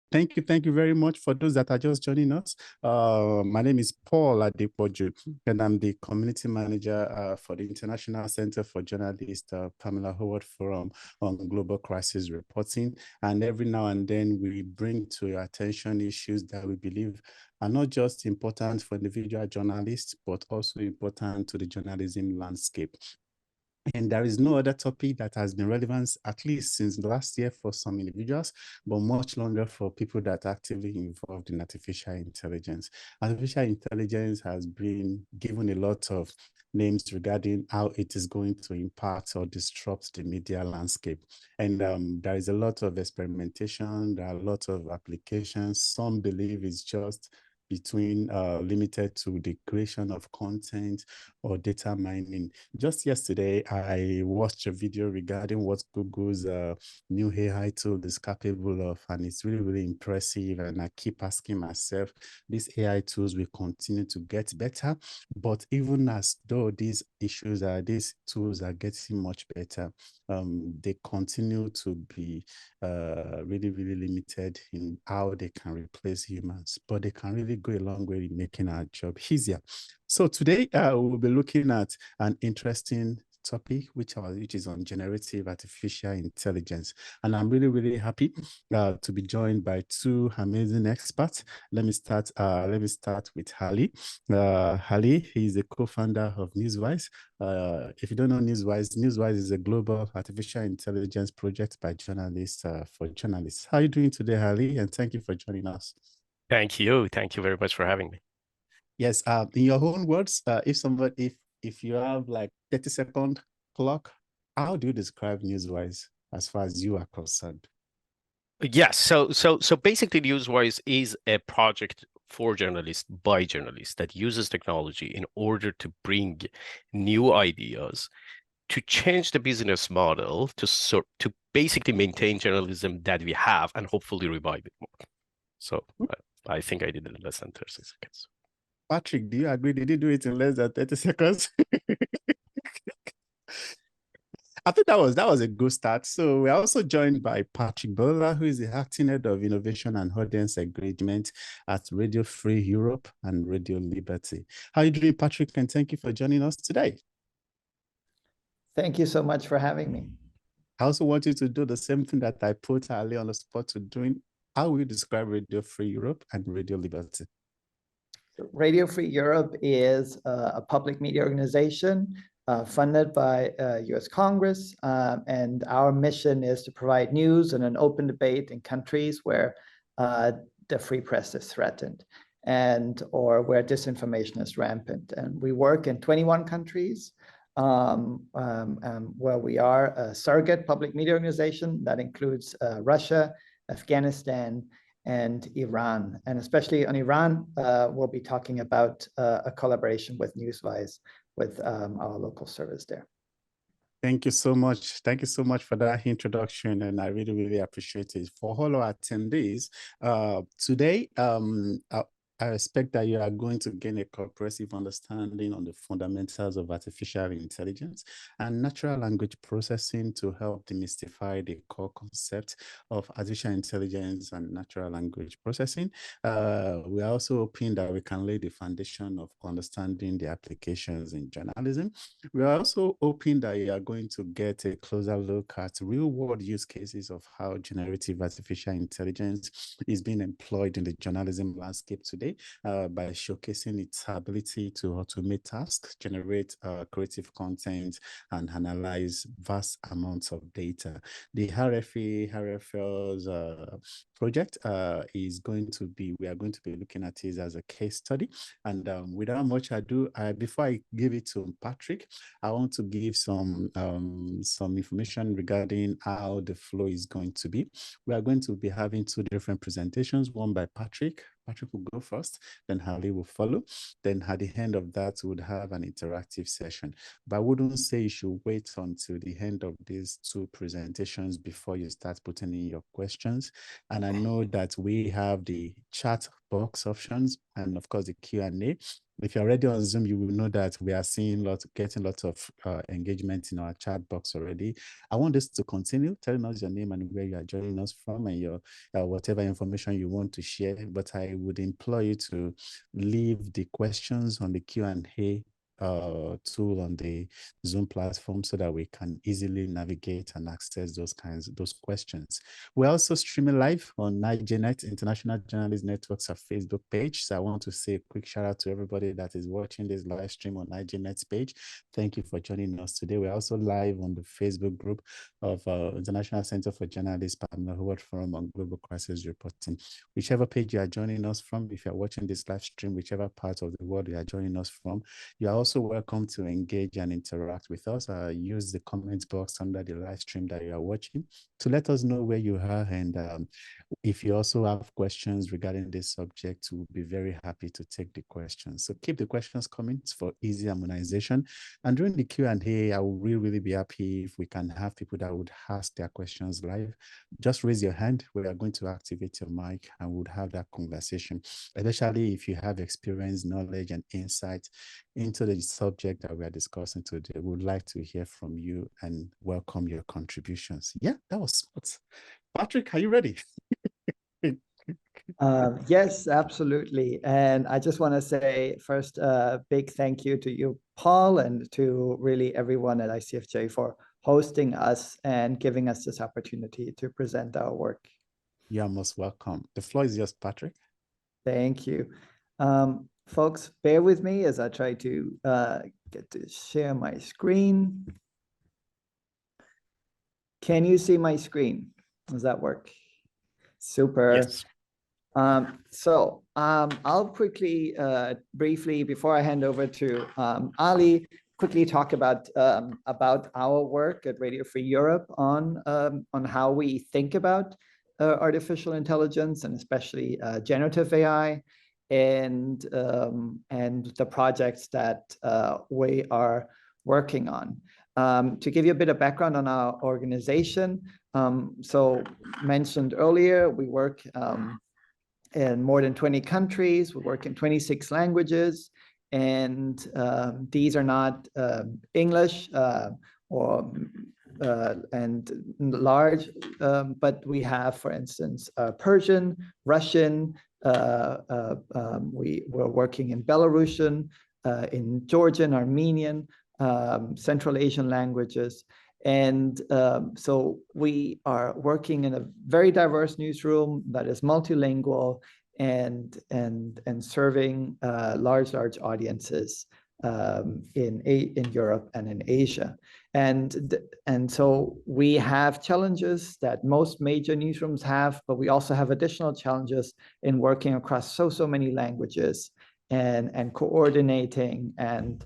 Thank you very much for those that are just joining us. My name is Paul Adepoju, and I'm the community manager for the International Center for Journalists, Pamela Howard Forum on Global Crisis Reporting. And every now and then we bring to your attention issues that we believe are not just important for individual journalists, but also important to the journalism landscape. And there is no other topic that has been relevant, at least since last year for some individuals, but much longer for people that are actively involved in artificial intelligence. Artificial intelligence has been given a lot of names regarding how it is going to impact or disrupt the media landscape. And there is a lot of experimentation, there are a lot of applications. Some believe it's just limited to the creation of content or data mining. Just yesterday, I watched a video regarding what Google's new AI tool is capable of, and it's really, really impressive. And I keep asking myself, these AI tools will continue to get better, but even as though these tools are getting much better, they continue to be really, really limited in how they can replace humans, but they can really go a long way in making our job easier. So today we'll be looking at an interesting topic, which is on generative artificial intelligence. And I'm really, really happy to be joined by two amazing experts. Let me start with Hali. Hali, he is the co-founder of NewsWyze. If you don't know NewsWyze is a global artificial intelligence project by journalists for journalists. How are you doing today, Hali? And thank you for joining us. Thank you. Thank you very much for having me. Yes, in your own words, if you have like 30-second clock, how do you describe NewsWyze as far as you are concerned? Yes. So basically, NewsWyze is a project for journalists by journalists that uses technology in order to bring new ideas, to change the business model, to basically maintain journalism that we have and hopefully revive it more. So I think I did it in less than 30 seconds. Patrick, do you agree? Did you do it in less than 30 seconds? I think that was a good start. So we're also joined by Patrick Bola, who is the acting head of innovation and audience engagement at Radio Free Europe and Radio Liberty. How are you doing, Patrick? And thank you for joining us today. Thank you so much for having me. I also want you to do the same thing that I put Ali on the spot to doing. How will you describe Radio Free Europe and Radio Liberty? Radio Free Europe is a public media organization funded by US Congress, and our mission is to provide news and an open debate in countries where the free press is threatened or where disinformation is rampant. And we work in 21 countries where we are a surrogate public media organization that includes Russia, Afghanistan, and Iran. And especially on Iran, we'll be talking about a collaboration with NewsWyze, with our local service there. Thank you so much. Thank you so much for that introduction, and I really, really appreciate it. For all our attendees, today, I expect that you are going to gain a comprehensive understanding on the fundamentals of artificial intelligence and natural language processing to help demystify the core concept of artificial intelligence and natural language processing. We are also hoping that we can lay the foundation of understanding the applications in journalism. We are also hoping that you are going to get a closer look at real-world use cases of how generative artificial intelligence is being employed in the journalism landscape today. By showcasing its ability to automate tasks, generate creative content, and analyze vast amounts of data. The RFL's project we are going to be looking at it as a case study. And without much ado, before I give it to Patrick, I want to give some information regarding how the flow is going to be. We are going to be having two different presentations, one by Patrick. Patrick will go first, then Harley will follow. Then at the end of that, we would have an interactive session. But I wouldn't say you should wait until the end of these two presentations before you start putting in your questions. And I know that we have the chat box options and of course the Q&A. If you're already on Zoom, you will know that we are getting lots of engagement in our chat box already. I want this to continue, telling us your name and where you are joining us from and your whatever information you want to share. But I would implore you to leave the questions on the Q&A tool on the Zoom platform so that we can easily navigate and access those questions. We're also streaming live on NIGNet, International Journalist Network's Facebook page. So I want to say a quick shout out to everybody that is watching this live stream on NIGNet's page. Thank you for joining us today. We're also live on the Facebook group of International Center for Journalists, Pamela Howard Forum on Global Crisis Reporting. Whichever page you are joining us from, if you're watching this live stream, whichever part of the world you are joining us from, you are also welcome to engage and interact with us. Use the comment box under the live stream that you are watching to let us know where you are. And if you also have questions regarding this subject, we'll be very happy to take the questions. So keep the questions coming for easy harmonization. And during the Q&A, I will really be happy if we can have people that would ask their questions live. Just raise your hand. We are going to activate your mic and we'll have that conversation, especially if you have experience, knowledge, and insight into the subject that we are discussing today. We would like to hear from you and welcome your contributions. Yeah, that was smart. Patrick, are you ready? Yes, absolutely. And I just want to say first, a big thank you to you, Paul, and to really everyone at ICFJ for hosting us and giving us this opportunity to present our work. You are most welcome. The floor is yours, Patrick. Thank you. Folks, bear with me as I try to get to share my screen. Can you see my screen? Does that work? Super. Yes. I'll quickly, briefly, before I hand over to Ali, quickly talk about our work at Radio Free Europe on how we think about artificial intelligence and especially generative AI, and the projects that we are working on. To give you a bit of background on our organization, so mentioned earlier, we work in more than 20 countries. We work in 26 languages, and these are not English and large, but we have, for instance, Persian, Russian. We're working in Belarusian, in Georgian, Armenian, Central Asian languages. And so we are working in a very diverse newsroom that is multilingual and serving large audiences in Europe and in Asia. And so we have challenges that most major newsrooms have, but we also have additional challenges in working across so many languages and coordinating and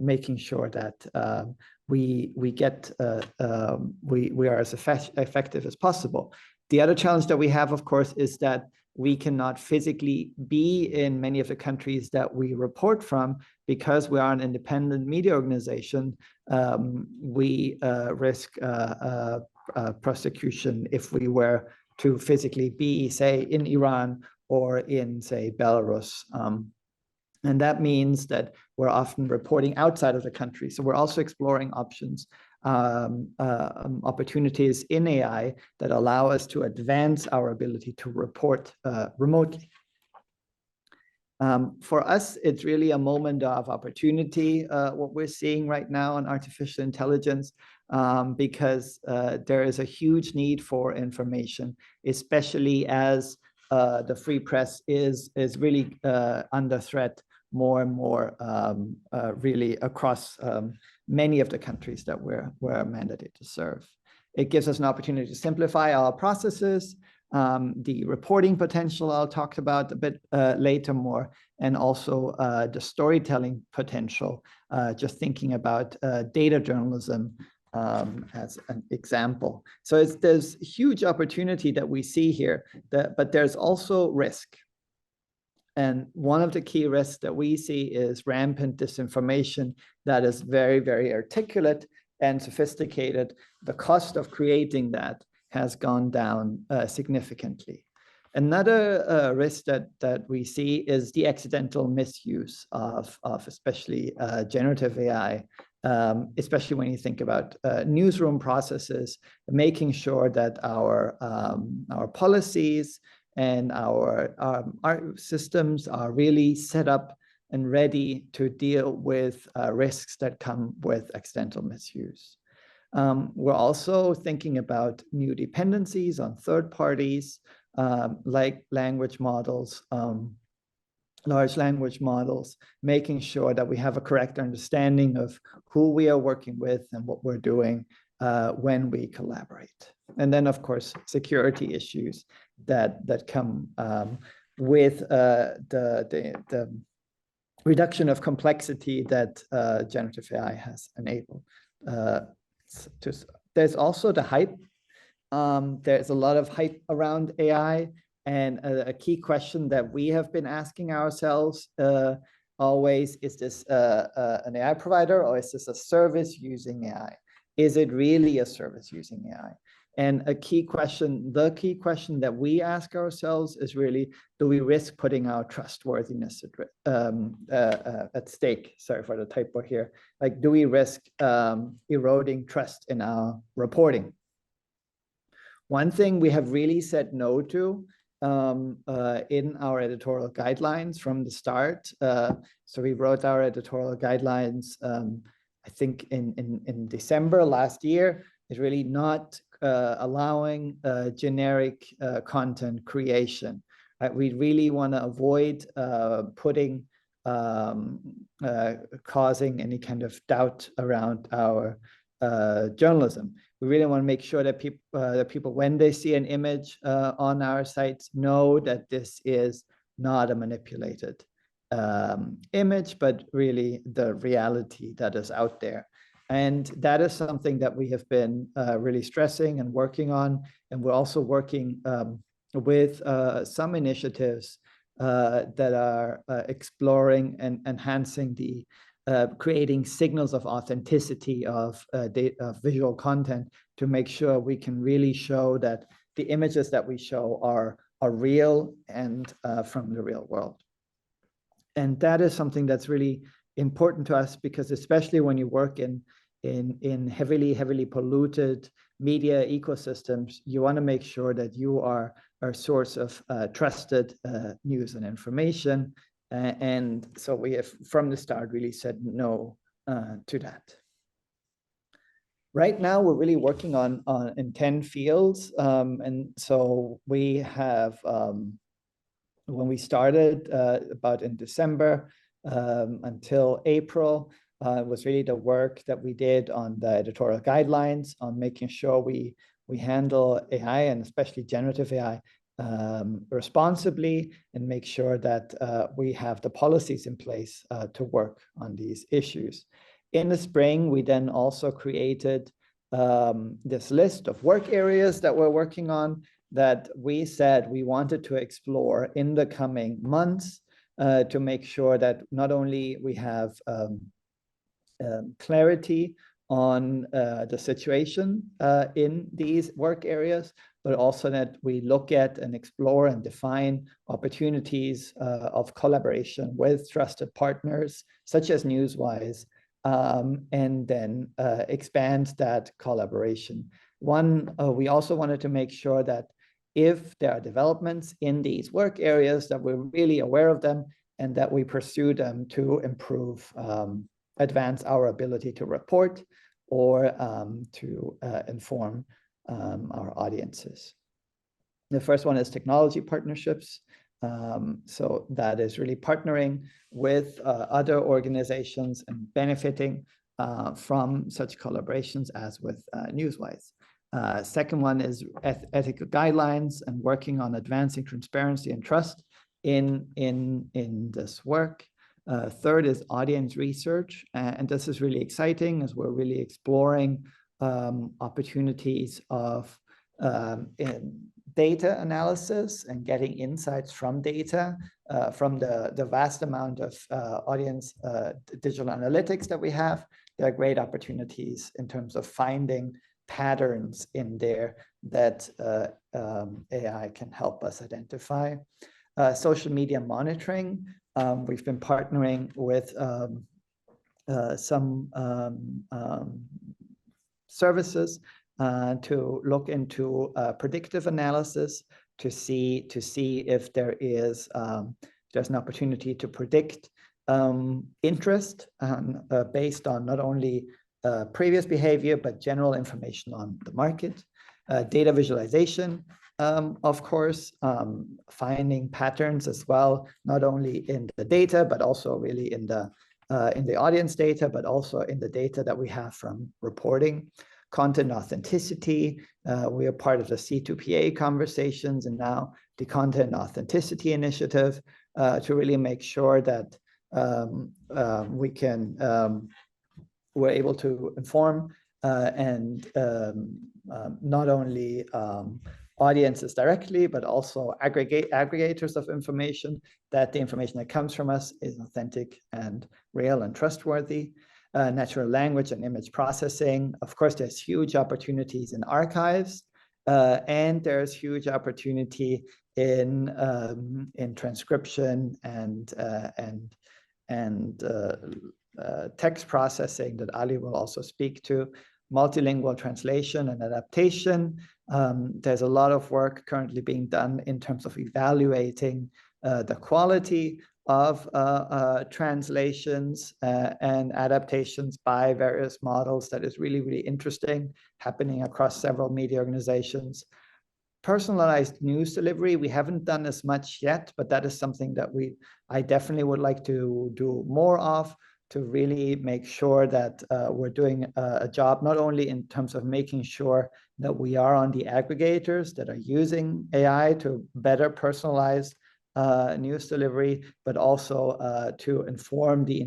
making sure that we are as effective as possible. The other challenge that we have, of course, is that we cannot physically be in many of the countries that we report from because we are an independent media organization. We risk prosecution if we were to physically be, say, in Iran or in, say, Belarus. And that means that we're often reporting outside of the country. So we're also exploring options, opportunities in AI that allow us to advance our ability to report remotely. For us, it's really a moment of opportunity, what we're seeing right now on artificial intelligence, because there is a huge need for information, especially as the free press is really under threat more and more, really across many of the countries that we're mandated to serve. It gives us an opportunity to simplify our processes, the reporting potential I'll talk about a bit later more, and also the storytelling potential, just thinking about data journalism as an example. So there's huge opportunity that we see here, but there's also risk. And one of the key risks that we see is rampant disinformation that is very, very articulate and sophisticated. The cost of creating that has gone down significantly. Another risk that we see is the accidental misuse of especially generative AI, especially when you think about newsroom processes, making sure that our policies and our systems are really set up and ready to deal with risks that come with accidental misuse. We're also thinking about new dependencies on third parties, like language models, large language models, making sure that we have a correct understanding of who we are working with and what we're doing when we collaborate. And then, of course, security issues that come with the reduction of complexity that generative AI has enabled. There's also the hype. There's a lot of hype around AI, and a key question that we have been asking ourselves always, is this an AI provider, or is this a service using AI? Is it really a service using AI? And the key question that we ask ourselves is really, do we risk putting our trustworthiness at stake? Sorry for the typo here. Like, do we risk eroding trust in our reporting? One thing we have really said no to in our editorial guidelines from the start. So we wrote our editorial guidelines, I think in December last year, is really not allowing generic content creation. We really want to avoid causing any kind of doubt around our journalism. We really want to make sure that people, when they see an image on our sites, know that this is not a manipulated image, but really the reality that is out there. And that is something that we have been really stressing and working on. And we're also working with some initiatives that are exploring and enhancing the creating signals of authenticity of visual content, to make sure we can really show that the images that we show are real and from the real world. And that is something that's really important to us, because especially when you work in heavily polluted media ecosystems, you want to make sure that you are a source of trusted news and information. And so we have, from the start, really said no to that. Right now, we're really working on in 10 fields. And so we have, when we started about in December until April, was really the work that we did on the editorial guidelines, on making sure we handle AI, and especially generative AI, responsibly, and make sure that we have the policies in place to work on these issues. In the spring, we then also created this list of work areas that we're working on, that we said we wanted to explore in the coming months, to make sure that not only we have clarity on the situation in these work areas, but also that we look at and explore and define opportunities of collaboration with trusted partners such as NewsWyze, and then expand that collaboration. We also wanted to make sure that if there are developments in these work areas, that we're really aware of them, and that we pursue them to improve, advance our ability to report, or to inform our audiences. The first one is technology partnerships. So that is really partnering with other organizations and benefiting from such collaborations as with NewsWyze. Second one is ethical guidelines and working on advancing transparency and trust in this work. Third is audience research, and this is really exciting, as we're really exploring opportunities of data analysis and getting insights from data, from the vast amount of audience digital analytics that we have. There are great opportunities in terms of finding patterns in there that AI can help us identify. Social media monitoring. We've been partnering with some services to look into predictive analysis to see if there's an opportunity to predict interest based on not only previous behavior, but general information on the market. Data visualization, of course, finding patterns as well, not only in the data, but also really in the audience data, but also in the data that we have from reporting. Content authenticity, we are part of the C2PA conversations and now the Content Authenticity Initiative to really make sure that we're able to inform and not only audiences directly, but also aggregators of information, that the information that comes from us is authentic and real and trustworthy. Natural language and image processing. Of course, there's huge opportunities in archives, and there's huge opportunity in transcription and text processing that Ali will also speak to. Multilingual translation and adaptation. There's a lot of work currently being done in terms of evaluating the quality of translations and adaptations by various models. That is really, really interesting, happening across several media organizations. Personalized news delivery, we haven't done as much yet, but that is something that I definitely would like to do more of, to really make sure that we're doing a job, not only in terms of making sure that we are on the aggregators that are using AI to better personalize news delivery, but also to inform the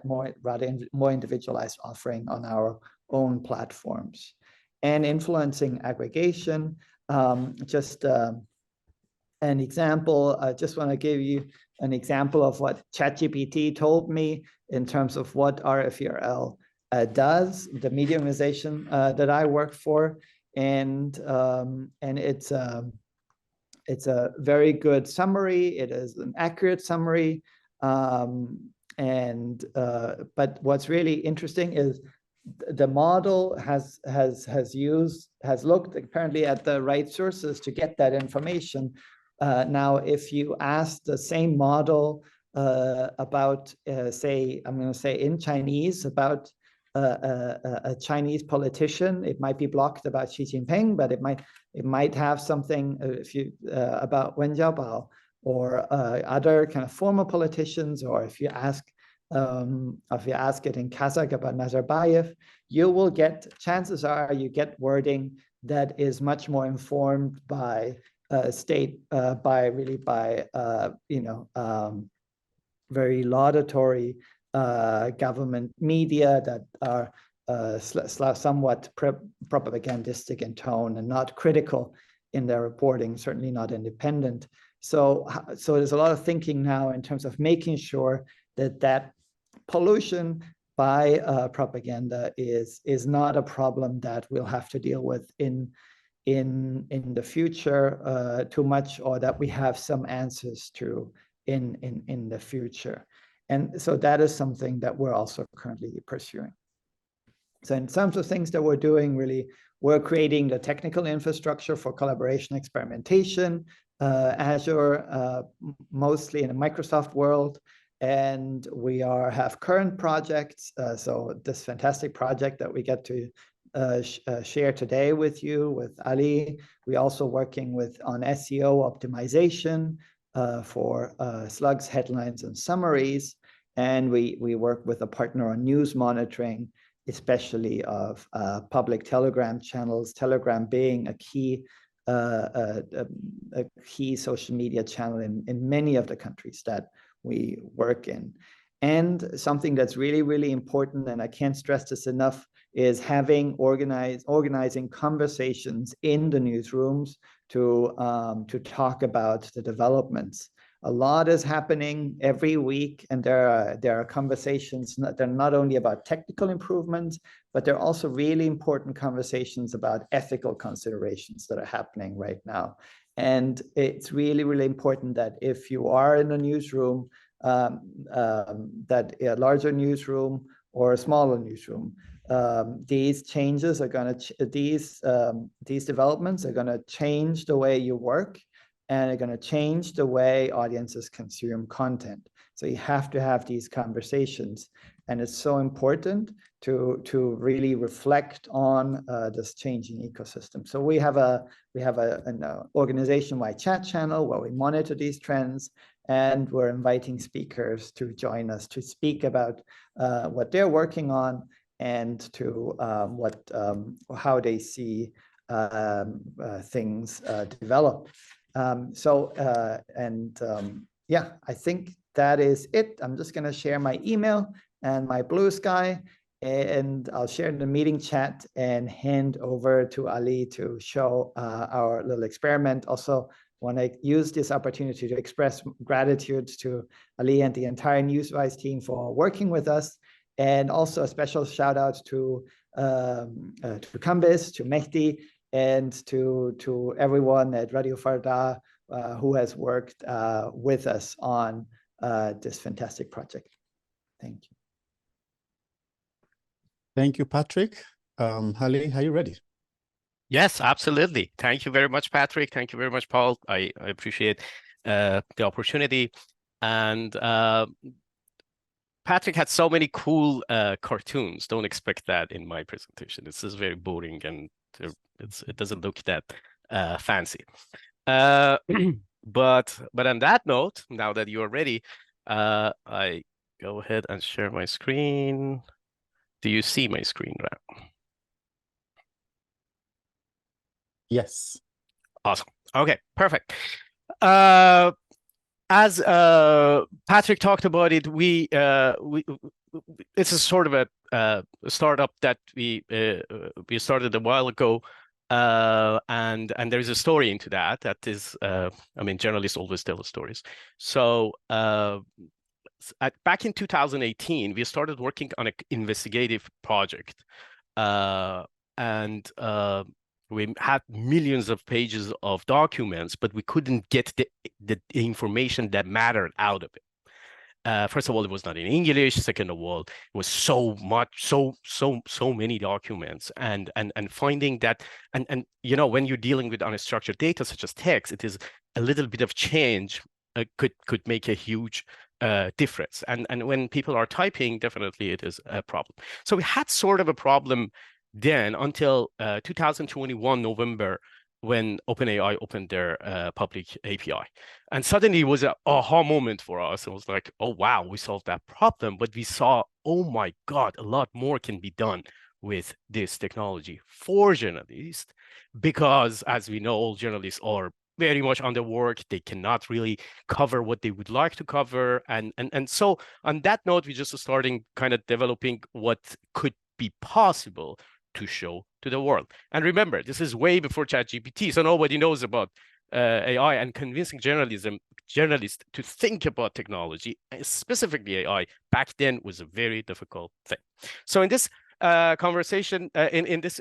more individualized offering on our own platforms. And influencing aggregation, just an example, I just want to give you an example of what ChatGPT told me in terms of what RFERL does, the media organization that I work for, and it's a very good summary. It is an accurate summary, but what's really interesting is the model has looked apparently at the right sources to get that information. Now, if you ask the same model about, say, I'm going to say in Chinese, about a Chinese politician, it might be blocked about Xi Jinping, but it might have something about Wen Jiabao or other kind of former politicians, or if you ask it in Kazakh about Nazarbayev, you will get, chances are you get wording that is much more informed by very laudatory government media that are somewhat propagandistic in tone and not critical in their reporting, certainly not independent. So there's a lot of thinking now in terms of making sure that pollution by propaganda is not a problem that we'll have to deal with in the future too much, or that we have some answers to in the future. And so that is something that we're also currently pursuing. So in terms of things that we're doing, really, we're creating the technical infrastructure for collaboration experimentation, Azure, mostly in the Microsoft world. And we have current projects. So this fantastic project that we get to share today with you, with Ali. We're also working on SEO optimization for slugs, headlines, and summaries. And we work with a partner on news monitoring, especially of public Telegram channels, Telegram being a key social media channel in many of the countries that we work in. And something that's really, really important, and I can't stress this enough, is organizing conversations in the newsrooms to talk about the developments A lot is happening every week, and there are conversations that are not only about technical improvements, but they're also really important conversations about ethical considerations that are happening right now. And it's really, really important that if you are in a newsroom, that a larger newsroom or a smaller newsroom, these changes are going to, these developments are going to change the way you work, and are going to change the way audiences consume content. So you have to have these conversations, and it's so important to really reflect on this changing ecosystem. So we have an organization-wide chat channel where we monitor these trends, and we're inviting speakers to join us to speak about what they're working on, and to how they see things develop. Yeah, I think that is it. I'm just going to share my email and my Blue Sky, and I'll share the meeting chat and hand over to Ali to show our little experiment. Also, want to use this opportunity to express gratitude to Ali and the entire NewsWyze team for working with us, and also a special shout out to Kambis, to Mehdi, and to everyone at Radio Farda who has worked with us on this fantastic project. Thank you. Thank you, Patrick. Ali, are you ready? Yes, absolutely. Thank you very much, Patrick. Thank you very much, Paul. I appreciate the opportunity. And Patrick had so many cool cartoons. Don't expect that in my presentation. This is very boring, and it doesn't look that fancy. But on that note, now that you are ready, I go ahead and share my screen. Do you see my screen now? Yes. Awesome. Okay, perfect. As Patrick talked about it, it's a sort of a startup that we started a while ago, and there is a story into that. That is, I mean, journalists always tell stories. So back in 2018, we started working on an investigative project, and we had millions of pages of documents, but we couldn't get the information that mattered out of it. First of all, it was not in English. Second of all, it was so many documents, and finding that, and you know, when you're dealing with unstructured data such as text, it is a little bit of change could make a huge difference. And when people are typing, definitely it is a problem. So we had sort of a problem then until 2021 November, when OpenAI opened their public API. And suddenly it was an aha moment for us. It was like, oh, wow, we solved that problem. But we saw, oh my God, a lot more can be done with this technology for journalists, because as we know, all journalists are very much underworked. They cannot really cover what they would like to cover. And so on that note, we just starting kind of developing what could be possible to show to the world. And remember, this is way before ChatGPT, so nobody knows about AI, and convincing journalists to think about technology, specifically AI, back then was a very difficult thing. So in this conversation, in this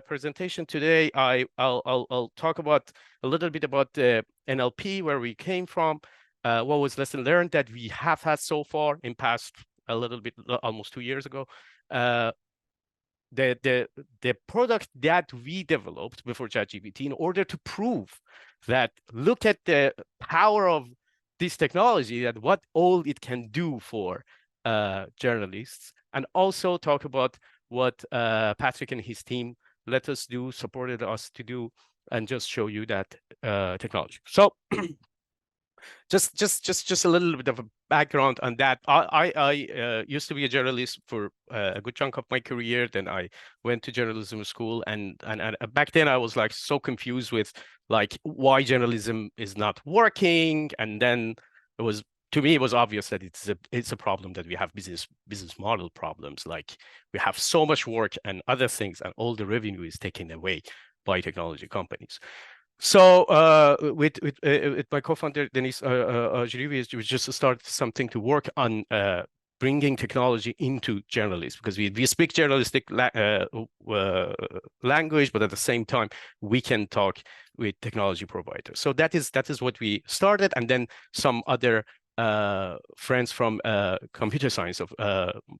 presentation today, I'll talk about a little bit about NLP, where we came from, what was lesson learned that we have had so far in past a little bit, almost 2 years ago. The product that we developed before ChatGPT, in order to prove that, look at the power of this technology, that what all it can do for journalists, and also talk about what Patrick and his team let us do, supported us to do, and just show you that technology. So just a little bit of a background on that. I used to be a journalist for a good chunk of my career. Then I went to journalism school, and back then I was like so confused with like why journalism is not working. And then it was, to me, it was obvious that it's a problem that we have business model problems. Like we have so much work and other things, and all the revenue is taken away by technology companies. So with my co-founder Denis Generative, we just started something to work on bringing technology into journalists, because we speak journalistic language, but at the same time we can talk with technology providers. So that is what we started, and then some other friends from computer science of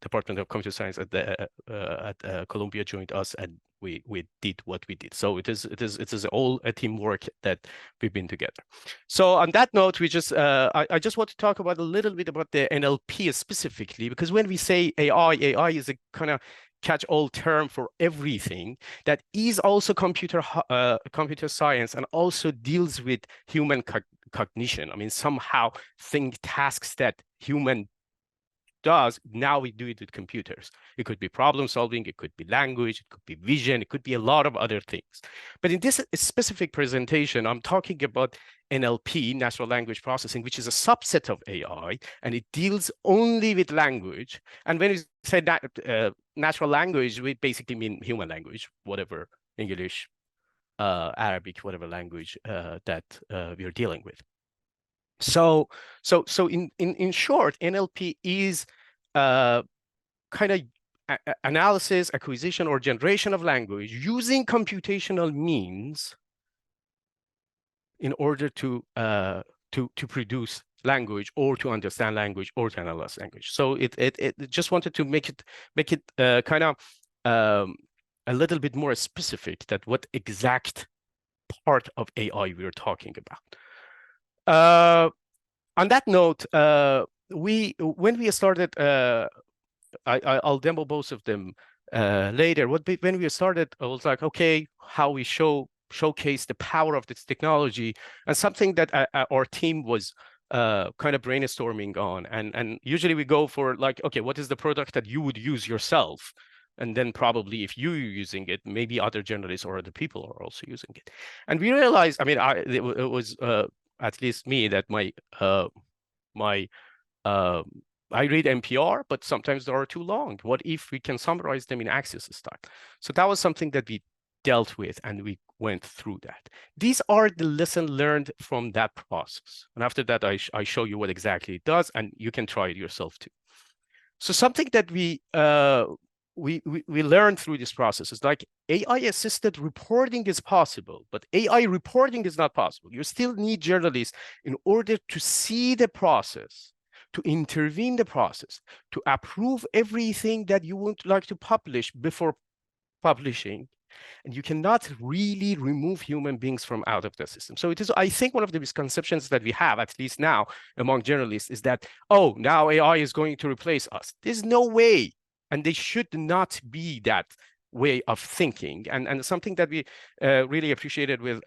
Department of Computer Science at Columbia joined us, and we did what we did. So it is all a teamwork that we've been together. So on that note, we just I just want to talk about a little bit about the NLP specifically, because when we say AI is a kind of catch-all term for everything that is also computer science, and also deals with human cognition. I mean, somehow think tasks that human does, now we do it with computers. It could be problem solving, it could be language, it could be vision, it could be a lot of other things. But in this specific presentation, I'm talking about NLP, natural language processing, which is a subset of AI, and it deals only with language. And when we say that natural language, we basically mean human language, whatever, English, Arabic, whatever language that we are dealing with. So in short, NLP is kind of analysis, acquisition, or generation of language using computational means in order to produce language, or to understand language, or to analyze language. So it just wanted to make it kind of a little bit more specific, that what exact part of AI we're talking about. On that note, when we started, I'll demo both of them later. When we started, I was like, okay, how we showcase the power of this technology, and something that our team was kind of brainstorming on. And usually we go for like, okay, what is the product that you would use yourself? And then probably if you're using it, maybe other journalists or other people are also using it. And we realized, I mean, it was at least me, that I read NPR, but sometimes they are too long. What if we can summarize them in Access style? So that was something that we dealt with, and we went through that. These are the lessons learned from that process. And after that, I show you what exactly it does, and you can try it yourself too. So something that we learned through this process is like AI-assisted reporting is possible, but AI reporting is not possible. You still need journalists in order to see the process, to intervene the process, to approve everything that you would like to publish before publishing. And you cannot really remove human beings from out of the system. So it is, I think, one of the misconceptions that we have, at least now among journalists, is that, oh, now AI is going to replace us. There's no way. And they should not be that way of thinking. And something that we really appreciated with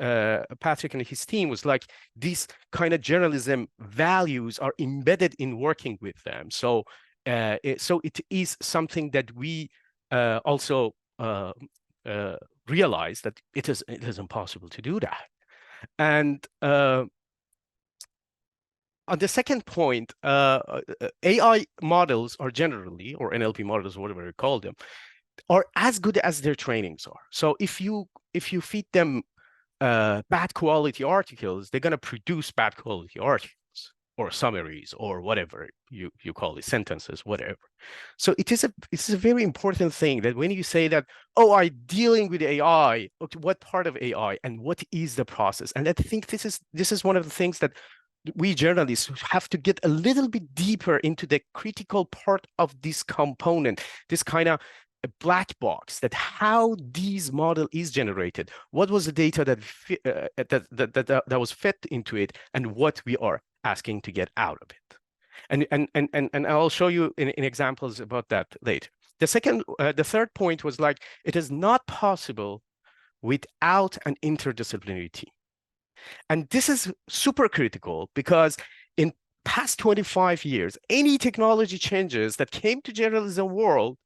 Patrick and his team was like, these kind of journalism values are embedded in working with them. So it is something that we also realize that it is impossible to do that. And on the second point, AI models are generally, or NLP models, whatever you call them, are as good as their trainings are. So if you feed them bad quality articles, they're going to produce bad quality articles, or summaries, or whatever you call it, sentences, whatever. So it's a very important thing that when you say that, oh, I'm dealing with AI, what part of AI and what is the process? And I think this is one of the things that we journalists have to get a little bit deeper into the critical part of this component, this kind of a black box, that how these model is generated, what was the data that was fed into it, and what we are asking to get out of it. And I'll show you in examples about that later. The third point was like, it is not possible without an interdisciplinary team. And this is super critical, because in past 25 years, any technology changes that came to journalism world,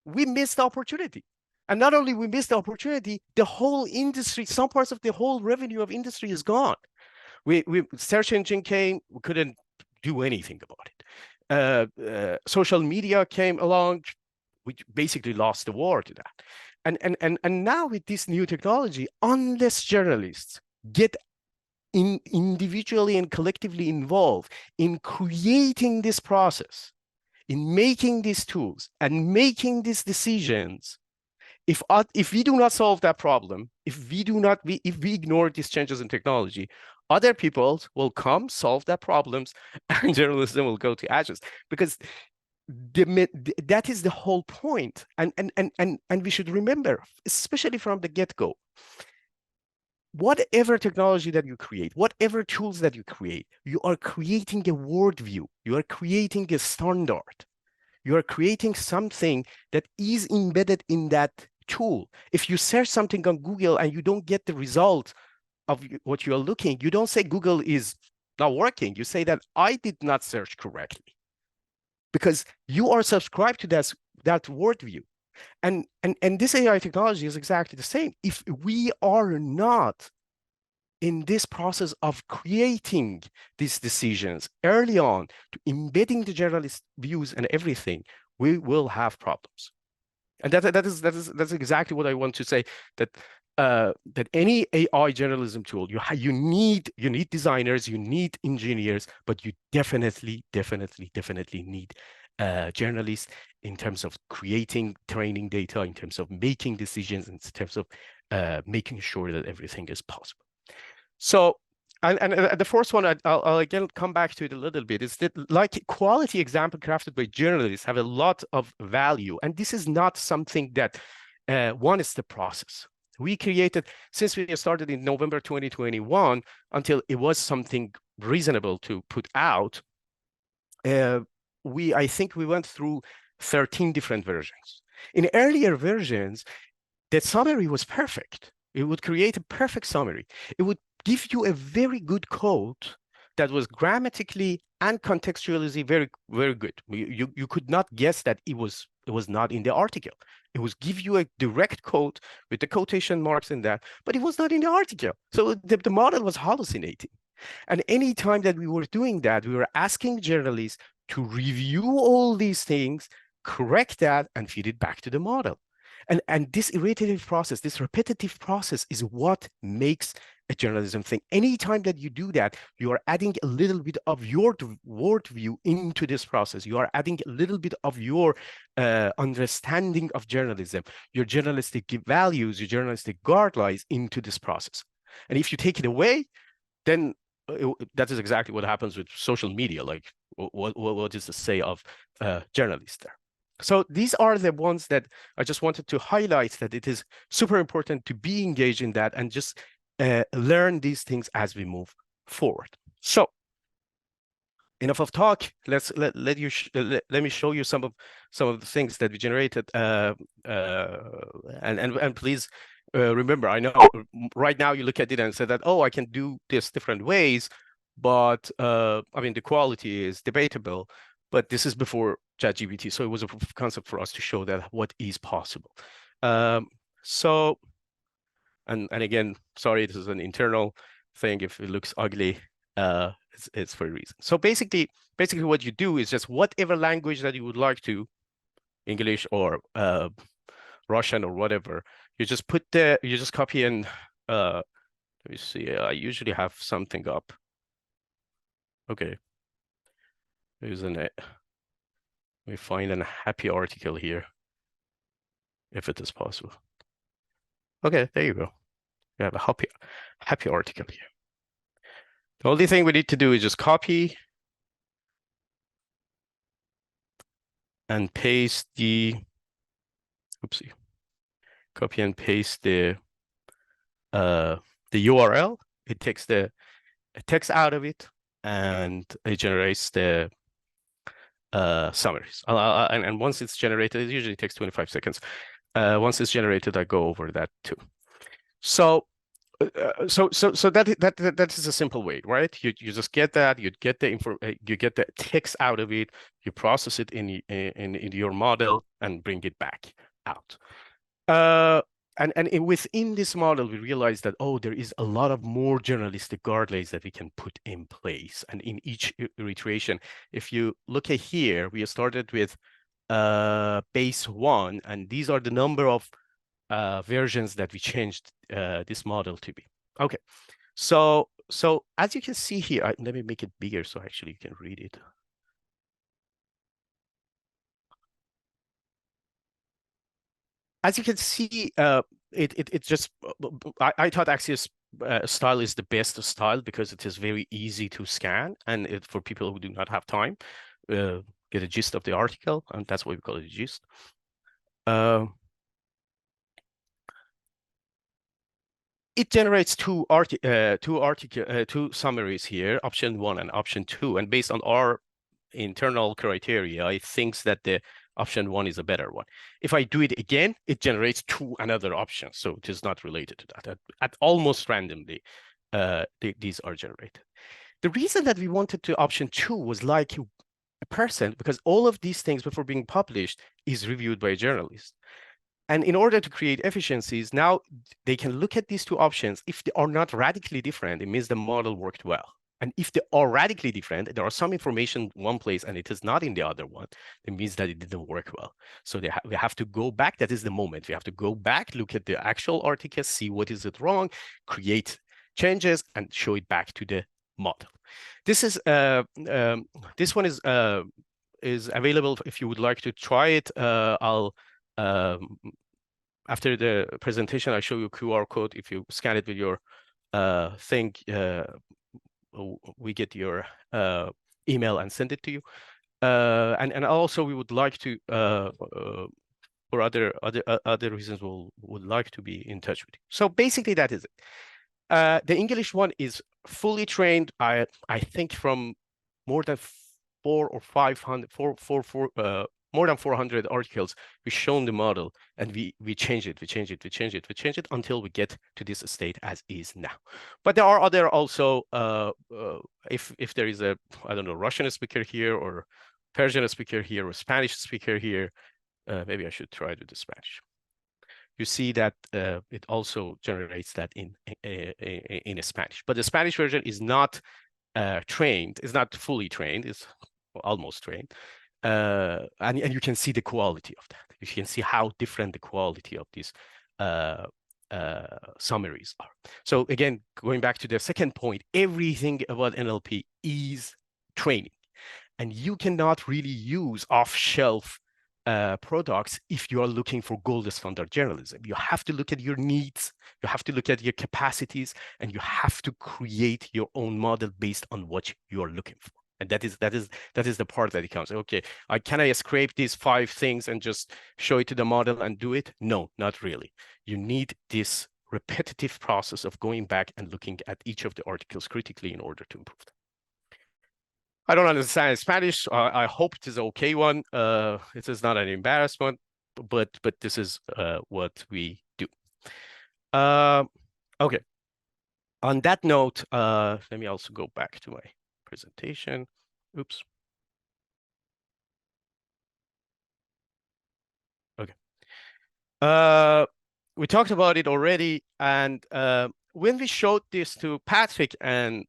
we missed the opportunity. And not only we missed the opportunity, the whole industry, some parts of the whole revenue of industry is gone. Search engine came, we couldn't do anything about it. Social media came along, we basically lost the war to that. And now with this new technology, unless journalists get individually and collectively involved in creating this process, in making these tools and making these decisions, if we do not solve that problem, if we ignore these changes in technology, other people will come solve that problems, and journalism will go to ashes. Because that is the whole point. And we should remember, especially from the get-go, whatever technology that you create, whatever tools that you create, you are creating a worldview, you are creating a standard, you are creating something that is embedded in that tool. If you search something on Google and you don't get the result of what you are looking, you don't say Google is not working. You say that I did not search correctly, because you are subscribed to that worldview. And this AI technology is exactly the same. If we are not in this process of creating these decisions early on, to embedding the journalist views and everything, we will have problems. And that's exactly what I want to say, that that any AI journalism tool, you need designers, you need engineers, but you definitely need journalists in terms of creating training data, in terms of making decisions, in terms of making sure that everything is possible. So, and the first one, I'll again come back to it a little bit, is that like quality example crafted by journalists have a lot of value. And this is not something that, one is the process. We created, since we started in November 2021, until it was something reasonable to put out, I think we went through 13 different versions. In earlier versions, the summary was perfect. It would create a perfect summary. It would give you a very good code that was grammatically and contextually very, very good. You could not guess that it was not in the article. It was give you a direct code with the quotation marks in that, but it was not in the article. So the model was hallucinating. And any time that we were doing that, we were asking journalists to review all these things, correct that, and feed it back to the model. And this iterative process, this repetitive process, is what makes a journalism thing. Anytime that you do that, you are adding a little bit of your worldview into this process. You are adding a little bit of your understanding of journalism, your journalistic values, your journalistic guidelines into this process. And if you take it away, then that is exactly what happens with social media. Like, what is the say of journalists there? So these are the ones that I just wanted to highlight, that it is super important to be engaged in that and just learn these things as we move forward. So enough of talk. Let me show you some of the things that we generated. And please remember, I know right now you look at it and say that, oh, I can do this different ways, but I mean, the quality is debatable. But this is before ChatGPT, so it was a proof of concept for us to show that what is possible. So, and again, sorry, this is an internal thing. If it looks ugly, it's for a reason. So basically what you do is just whatever language that you would like to, English or Russian or whatever, you just copy and let me see. I usually have something up. Okay. Let me find a happy article here, if it is possible. Okay, there you go. We have a happy article here. The only thing we need to do is just copy and paste the, oopsie, copy and paste the URL. It takes the text out of it and it generates the summaries. And once it's generated, it usually takes 25 seconds. Once it's generated, I go over that too. So that is a simple way, right? You just get that, you get the text out of it, you process it in your model and bring it back out. And within this model, we realized that, oh, there is a lot of more journalistic guardrails that we can put in place. And in each iteration, if you look at here, we started with base 1, and these are the number of versions that we changed this model to be. Okay, So as you can see here, let me make it bigger so actually you can read it. As you can see, it just, I thought Axios style is the best style because it is very easy to scan, and for people who do not have time, get a gist of the article, and that's why we call it a gist. It generates two summaries here, option 1 and option 2, and based on our internal criteria, it thinks that the option 1 is a better one. If I do it again, it generates another option, so it is not related to that. At almost randomly, these are generated. The reason that we wanted to option 2 was like a person, because all of these things before being published is reviewed by a journalist. And in order to create efficiencies, now they can look at these two options. If they are not radically different, it means the model worked well. And if they are radically different, there are some information in one place and it is not in the other one, it means that it didn't work well. So we have to go back. That is the moment. We have to go back, look at the actual article, see what is it wrong, create changes, and show it back to the model. This is this one is available if you would like to try it. I'll after the presentation, I show you a QR code. If you scan it with your thing, we get your email and send it to you. And also, we would like to, for other reasons, would like to be in touch with you. So basically, that is it. The English one is fully trained. I think from more than 400 articles, we've shown the model, and we change it until we get to this state as is now. But there are other also, if there is a, I don't know, Russian speaker here, or Persian speaker here, or Spanish speaker here, maybe I should try with the Spanish. You see that it also generates that in a Spanish, but the Spanish version is not trained, is not fully trained, it's almost trained. And you can see the quality of that. You can see how different the quality of these summaries are. So again, going back to the second point, everything about NLP is training, and you cannot really use off-shelf products if you are looking for gold standard journalism. You have to look at your needs, you have to look at your capacities, and you have to create your own model based on what you are looking for. And that is the part that it counts. Okay, can I scrape these 5 things and just show it to the model and do it? No, not really. You need this repetitive process of going back and looking at each of the articles critically in order to improve them. I don't understand Spanish. I hope it is an okay one. It is not an embarrassment, but this is what we do. Okay. On that note, let me also go back to my presentation. Oops. Okay. We talked about it already, and when we showed this to Patrick and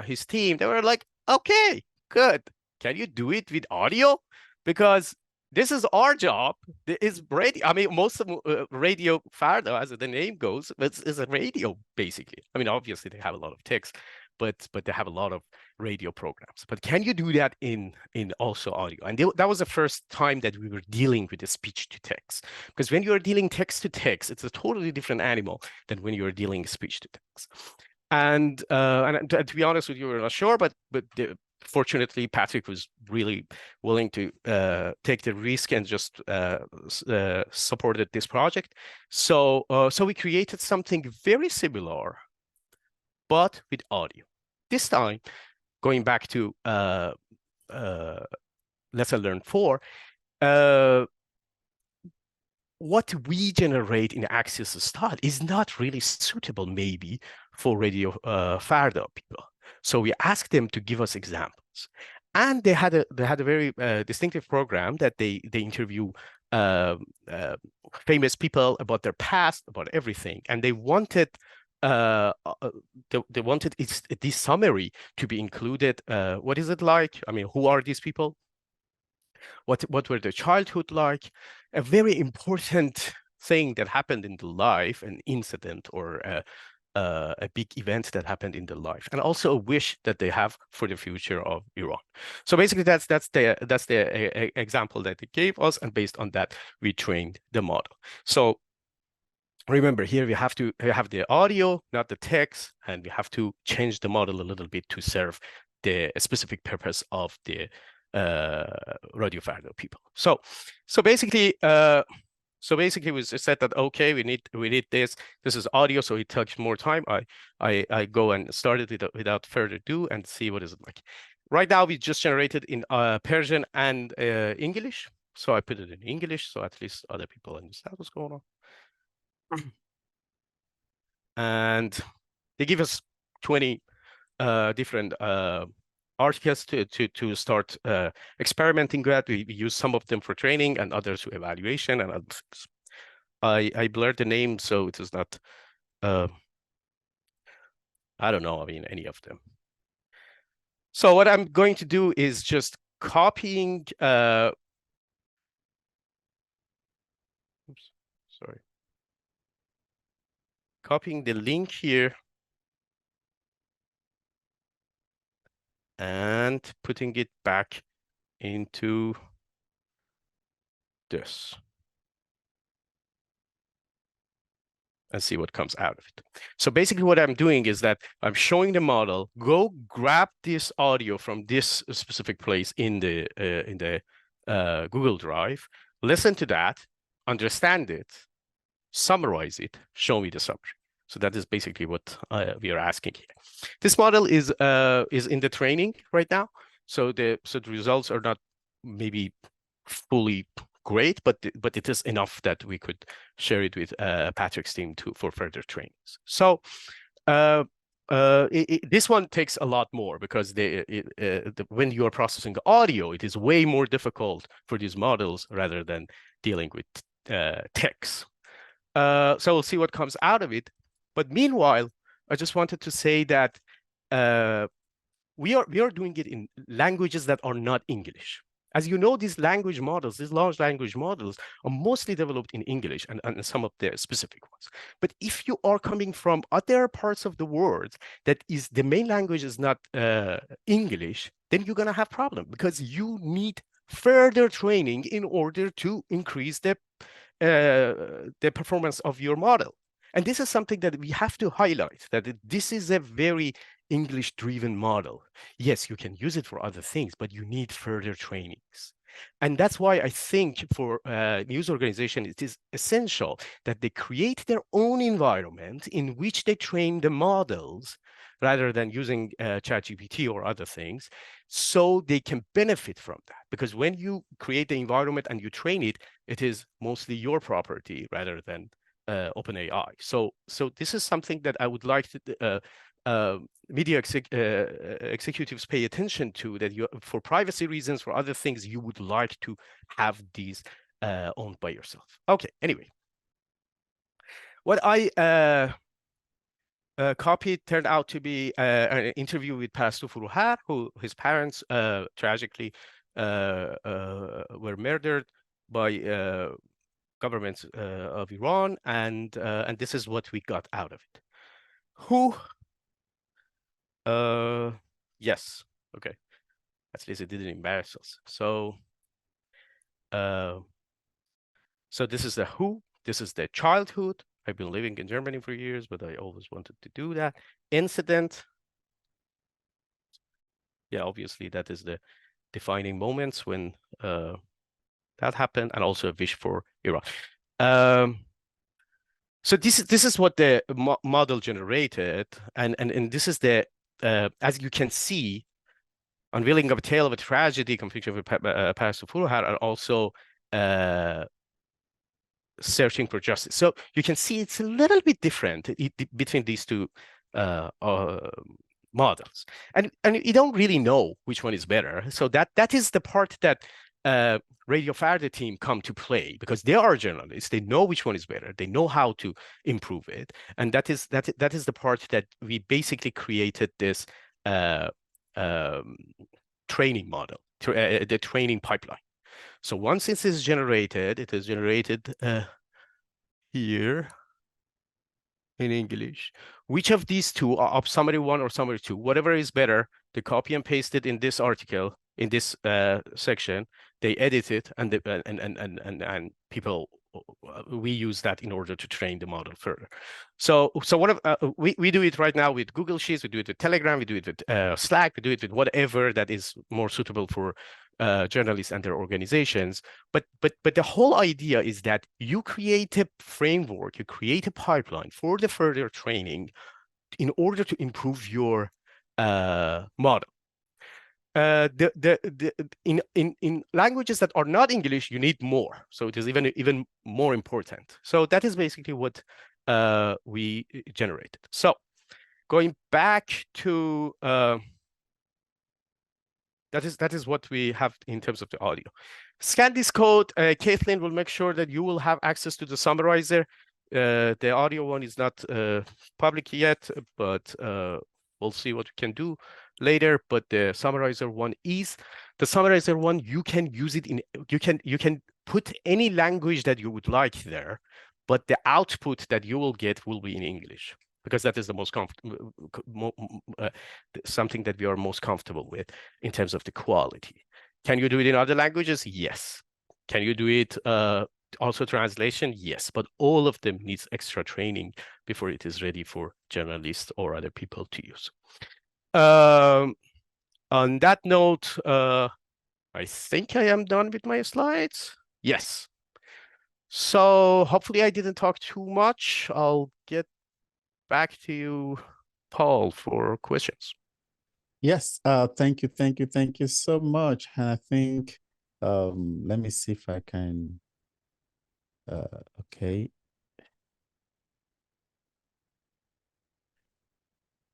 his team, they were like, okay, good. Can you do it with audio? Because this is our job. It is radio. I mean, most of radio Fardo, as the name goes, is a radio, basically. I mean, obviously, they have a lot of text, but they have a lot of radio programs. But can you do that in also audio? And that was the first time that we were dealing with the speech to text. Because when you're dealing text to text, it's a totally different animal than when you're dealing speech to text. And to be honest with you, we're not sure, but fortunately, Patrick was really willing to take the risk and just supported this project. So we created something very similar, but with audio. This time, going back to lesson learned 4, what we generate in Axios style is not really suitable, maybe, for Radio Fardo people. So we asked them to give us examples, and they had a very distinctive program that they interview famous people about their past, about everything, and they wanted this summary to be included. What is it like? I mean, who are these people? What were their childhood like? A very important thing that happened in the life, an incident or a big event that happened in their life, and also a wish that they have for the future of Iran. So basically, that's the example that they gave us, and based on that, we trained the model. So remember, here we have to have the audio, not the text, and we have to change the model a little bit to serve the specific purpose of the Radio Fardo people. So basically, we said that, okay, we need this. This is audio, so it takes more time. I go and start it without further ado and see what is it like. Right now, we just generated in Persian and English. So I put it in English, so at least other people understand what's going on. And they give us 20 different articles to start experimenting with. We use some of them for training and others for evaluation and other things. I blurred the name, so it is not, I don't know, I mean, any of them. So what I'm going to do is just copying, oops, sorry. Copying the link here and putting it back into this. And see what comes out of it. So basically what I'm doing is that I'm showing the model, go grab this audio from this specific place in the Google Drive, listen to that, understand it, summarize it, show me the summary. So that is basically what we are asking here. This model is in the training right now. So the results are not maybe fully great, but it is enough that we could share it with Patrick's team for further trainings. So this one takes a lot more because when you are processing the audio, it is way more difficult for these models rather than dealing with text. So we'll see what comes out of it. But meanwhile, I just wanted to say that we are doing it in languages that are not English. As you know, these language models, these large language models, are mostly developed in English and some of the specific ones. But if you are coming from other parts of the world that is the main language is not English, then you're going to have problem because you need further training in order to increase the performance of your model. And this is something that we have to highlight, that this is a very English-driven model. Yes, you can use it for other things, but you need further trainings. And that's why I think for news organization, it is essential that they create their own environment in which they train the models rather than using ChatGPT or other things, so they can benefit from that. Because when you create the environment and you train it, it is mostly your property rather than OpenAI. So this is something that I would like to media executives pay attention to, that you, for privacy reasons, for other things, you would like to have these owned by yourself. Okay, anyway. What I copied turned out to be an interview with Pastor Furuhar, who his parents tragically were murdered by governments of Iran, and this is what we got out of it. Who? Yes. Okay. At least it didn't embarrass us. So, so this is the who. This is the childhood. I've been living in Germany for years, but I always wanted to do that. Incident. Yeah, obviously that is the defining moments when that happened, and also a wish for Iran. So this is what the model generated, and this is the as you can see, unveiling of a tale of a tragedy, confliction with Pastor Furuhar, and also searching for justice. So you can see it's a little bit different between these two models, and you don't really know which one is better. So that is the part that Radio Fardo team come to play, because they are journalists. They know which one is better. They know how to improve it, and that is the part that we basically created this training model, the training pipeline. So once this is generated, it is generated here. in English. Which of these two are up summary 1 or summary 2? Whatever is better, they copy and paste it in this article, in this section. They edit it, and people, we use that in order to train the model further. So one of we do it right now with Google Sheets, we do it with Telegram, we do it with Slack, we do it with whatever that is more suitable for journalists and their organizations. But the whole idea is that you create a framework, you create a pipeline for the further training in order to improve your model. In languages that are not English, you need more. So it is even more important. So that is basically what we generated. So going back to that is what we have in terms of the audio. Scan this code. Caitlin will make sure that you will have access to the summarizer. The audio one is not public yet, but we'll see what we can do later. But the summarizer one is. The summarizer one, you can use it in, you can put any language that you would like there, but the output that you will get will be in English, because that is the most something that we are most comfortable with in terms of the quality. Can you do it in other languages? Yes. Can you do it also translation? Yes, but all of them needs extra training before it is ready for journalists or other people to use. On that note, I think I am done with my slides. Yes. So hopefully I didn't talk too much. I'll get back to you, Paul, for questions. Yes, thank you so much. And I think, let me see if I can, okay.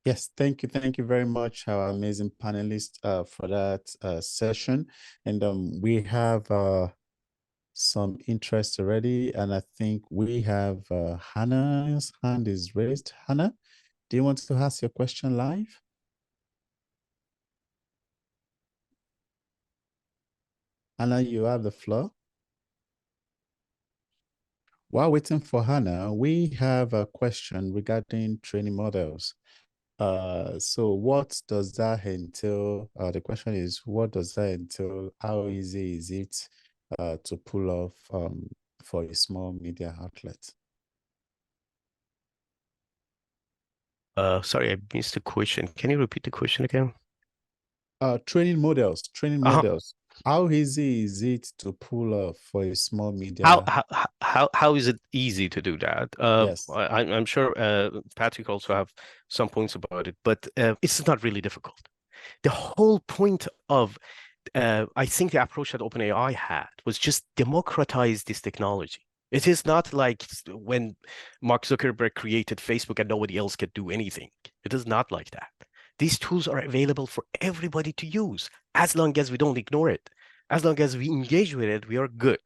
Yes, thank you very much, our amazing panelists, for that session. And we have some interest already, and I think we have Hannah's hand is raised. Hannah, do you want to ask your question live? Hannah, you have the floor. While waiting for Hannah, we have a question regarding training models. So what does that entail? The question is, what does that entail? How easy is it to pull off for a small media outlet? Sorry, I missed the question. Can you repeat the question again? Training models. How easy is it to pull off for a small media? How is it easy to do that? Yes. I'm sure Patrick also have some points about it, but it's not really difficult. The whole point of I think the approach that OpenAI had was just democratize this technology. It is not like when Mark Zuckerberg created Facebook and nobody else could do anything. It is not like that. These tools are available for everybody to use, as long as we don't ignore it. As long as we engage with it, we are good.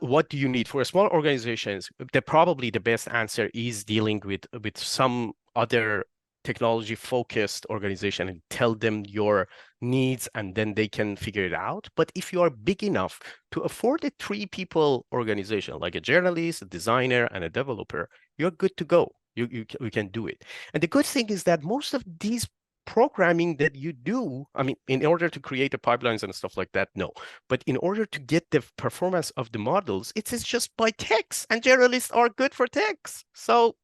What do you need for small organizations? Probably the best answer is dealing with some other technology focused organization and tell them your needs, and then they can figure it out. But if you are big enough to afford a 3-people organization, like a journalist, a designer, and a developer, you're good to go. You can do it. And the good thing is that most of these programming that you do, I mean, in order to create the pipelines and stuff like that, no. But in order to get the performance of the models, it is just by text, and journalists are good for text. So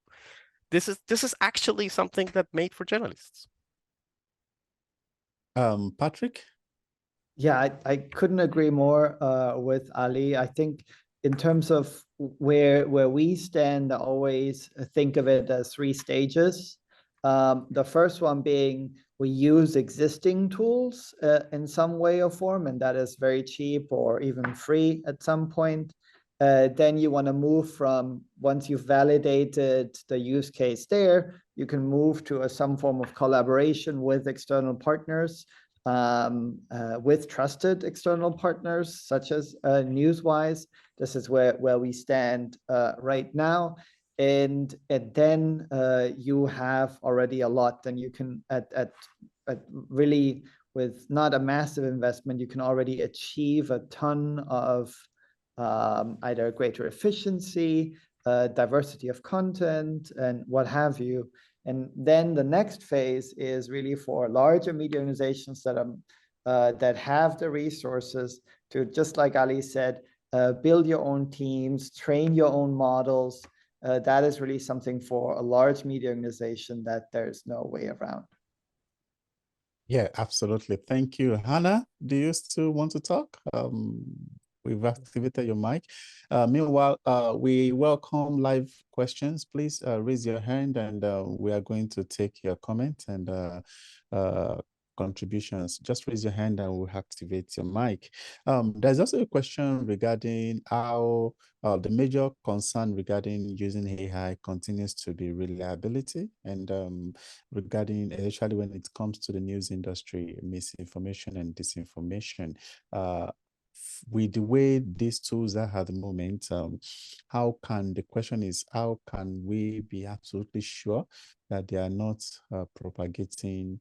this is actually something that made for journalists. Patrick? Yeah, I couldn't agree more with Ali. I think in terms of where we stand, I always think of it as 3 stages. The first one being we use existing tools in some way or form, and that is very cheap or even free at some point. Then you want to move from, once you've validated the use case there, you can move to some form of collaboration with external partners, with trusted external partners such as NewsWyze. This is where we stand right now. And then you have already a lot. Then you can, at really, with not a massive investment, you can already achieve a ton of either greater efficiency, diversity of content, and what have you. And then the next phase is really for larger media organizations that are that have the resources to, just like Ali said, build your own teams, train your own models. That is really something for a large media organization that there's no way around. Yeah, absolutely. Thank you. Hannah, do you still want to talk? We've activated your mic. Meanwhile, we welcome live questions. Please raise your hand, and we are going to take your comment and contributions. Just raise your hand and we'll activate your mic. There's also a question regarding how the major concern regarding using AI continues to be reliability, and regarding, especially when it comes to the news industry, misinformation and disinformation. With the way these tools are at the moment, the question is, how can we be absolutely sure that they are not propagating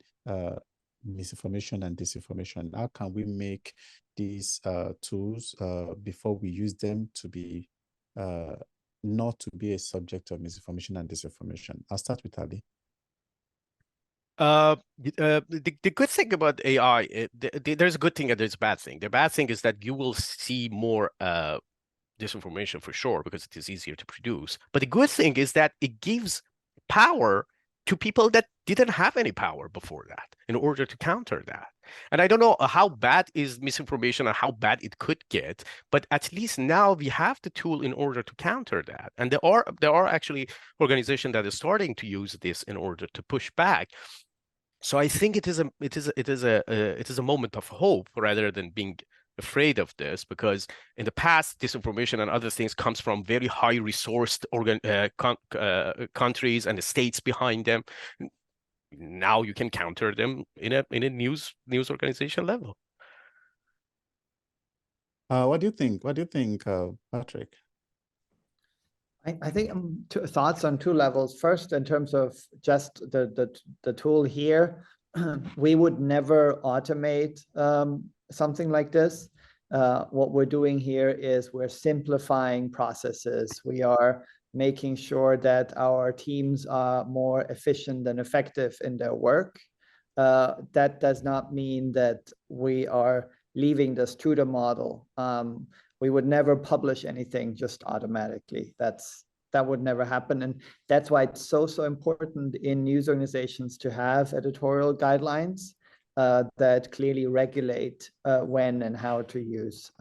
misinformation and disinformation? How can we make these tools, before we use them, to be not to be a subject of misinformation and disinformation? I'll start with Ali. The good thing about AI, there's a good thing and there's a bad thing. The bad thing is that you will see more disinformation for sure, because it is easier to produce. But the good thing is that it gives power to people that didn't have any power before that, in order to counter that. And I don't know how bad is misinformation and how bad it could get, but at least now we have the tool in order to counter that. And there are actually organizations that are starting to use this in order to push back. So I think it is a moment of hope rather than being afraid of this, because in the past, disinformation and other things comes from very high resourced countries and the states behind them. Now you can counter them in a news organization level. What do you think? What do you think, Patrick? I think thoughts on two levels. First, in terms of just the tool here, we would never automate something like this. What we're doing here is we're simplifying processes. We are making sure that our teams are more efficient and effective in their work. That does not mean that we are leaving this to the model. We would never publish anything just automatically. That would never happen. And that's why it's so important in news organizations to have editorial guidelines that clearly regulate when and how to use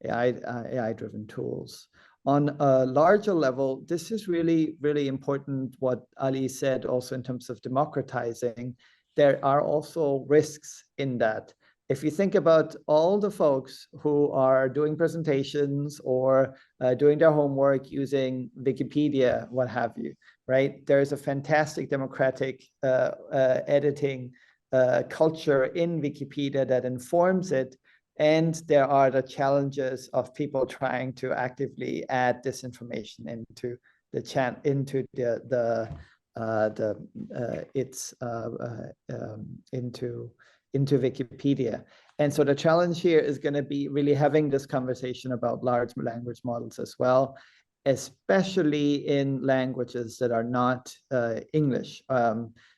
AI-driven tools. On a larger level, this is really, really important what Ali said also in terms of democratizing. There are also risks in that. If you think about all the folks who are doing presentations or doing their homework using Wikipedia, what have you, right? There's a fantastic democratic editing culture in Wikipedia that informs it. And there are the challenges of people trying to actively add disinformation into into Wikipedia. And so the challenge here is going to be really having this conversation about large language models as well, especially in languages that are not English.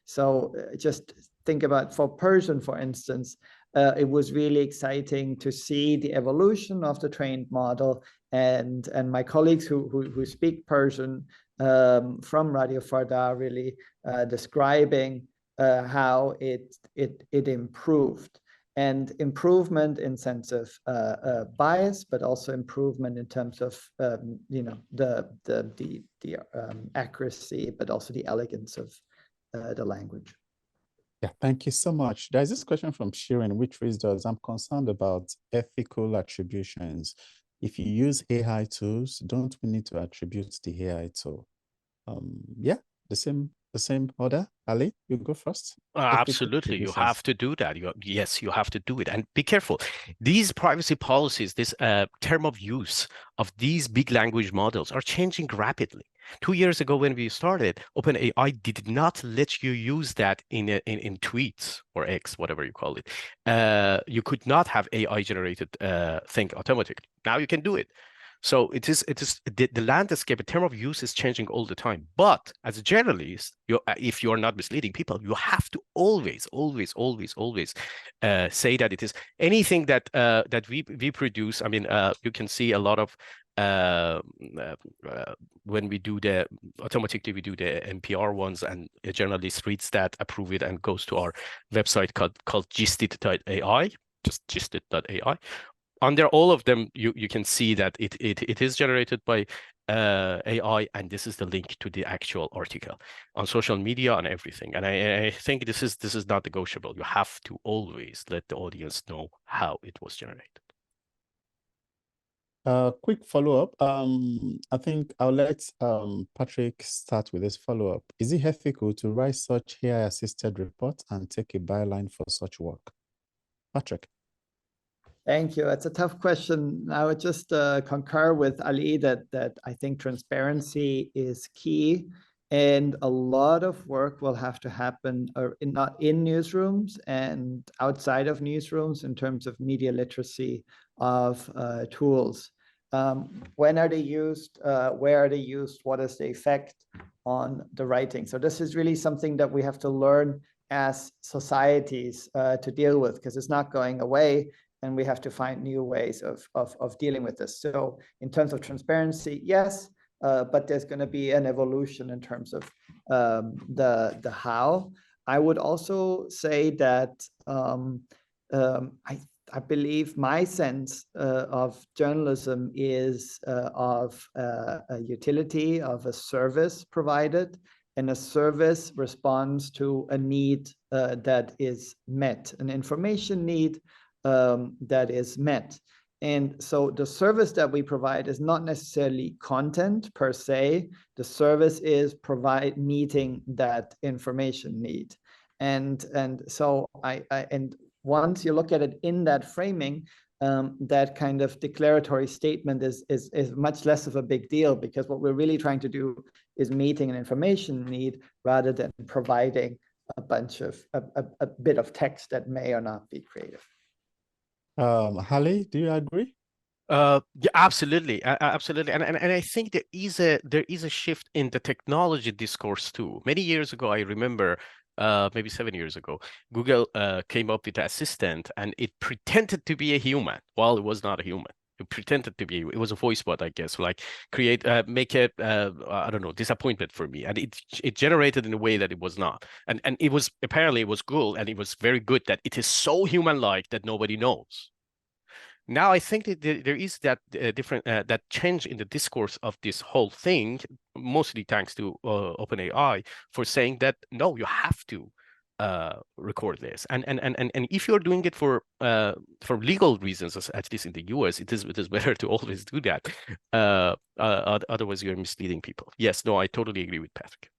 So just think about, for Persian, for instance, it was really exciting to see the evolution of the trained model, and my colleagues who speak Persian from Radio Farda really describing how it improved, and improvement in sense of bias, but also improvement in terms of the accuracy, but also the elegance of the language. Yeah, thank you so much. There's this question from Sharon, which reads, I'm concerned about ethical attributions. If you use AI tools, don't we need to attribute the AI tool? Yeah, the same order. Ali, you go first. Absolutely, you have to do that. Yes, you have to do it, and be careful. These privacy policies, this term of use of these big language models are changing rapidly. 2 years ago, when we started, OpenAI did not let you use that in tweets or X, whatever you call it. You could not have AI generated thing automatically. Now you can do it. So it is the landscape in terms of use is changing all the time. But as a journalist, if you are not misleading people, you have to always say that it is anything that that we produce. I mean, you can see a lot of when we do the automatically we do the NPR ones, and a journalist reads that, approve it, and goes to our website called gistit.ai, just gistit.ai. Under all of them, you can see that it is generated by AI, and this is the link to the actual article on social media and everything. And I think this is not negotiable. You have to always let the audience know how it was generated. Quick follow-up. I think I'll let Patrick start with this follow-up. Is it ethical to write such AI-assisted reports and take a byline for such work? Patrick. Thank you. It's a tough question. I would just concur with Ali that I think transparency is key, and a lot of work will have to happen not in newsrooms and outside of newsrooms in terms of media literacy of tools. When are they used? Where are they used? What is the effect on the writing? So this is really something that we have to learn as societies to deal with, because it's not going away, and we have to find new ways of dealing with this. So in terms of transparency, yes, but there's going to be an evolution in terms of the how. I would also say that I believe my sense of journalism is of a utility, of a service provided, and a service responds to a need that is met, an information need that is met. And so the service that we provide is not necessarily content per se. The service is meeting that information need. And so and once you look at it in that framing, that kind of declaratory statement is much less of a big deal, because what we're really trying to do is meeting an information need rather than providing a bunch of a bit of text that may or not be creative. Halle, do you agree? Yeah, absolutely, absolutely, and I think there is a shift in the technology discourse too. Many years ago, I remember, maybe 7 years ago, Google came up with an assistant, and it pretended to be a human while it was not a human. It pretended to be. It was a voice bot, I guess, like make a I don't know, disappointment for me, and it generated in a way that it was not, and it was apparently it was good, and it was very good that it is so human-like that nobody knows. Now I think that there is that different that change in the discourse of this whole thing, mostly thanks to OpenAI, for saying that no, you have to record this, and if you're doing it for legal reasons, at least in the US, it is better to always do that. Otherwise, you're misleading people. Yes, no, I totally agree with Patrick.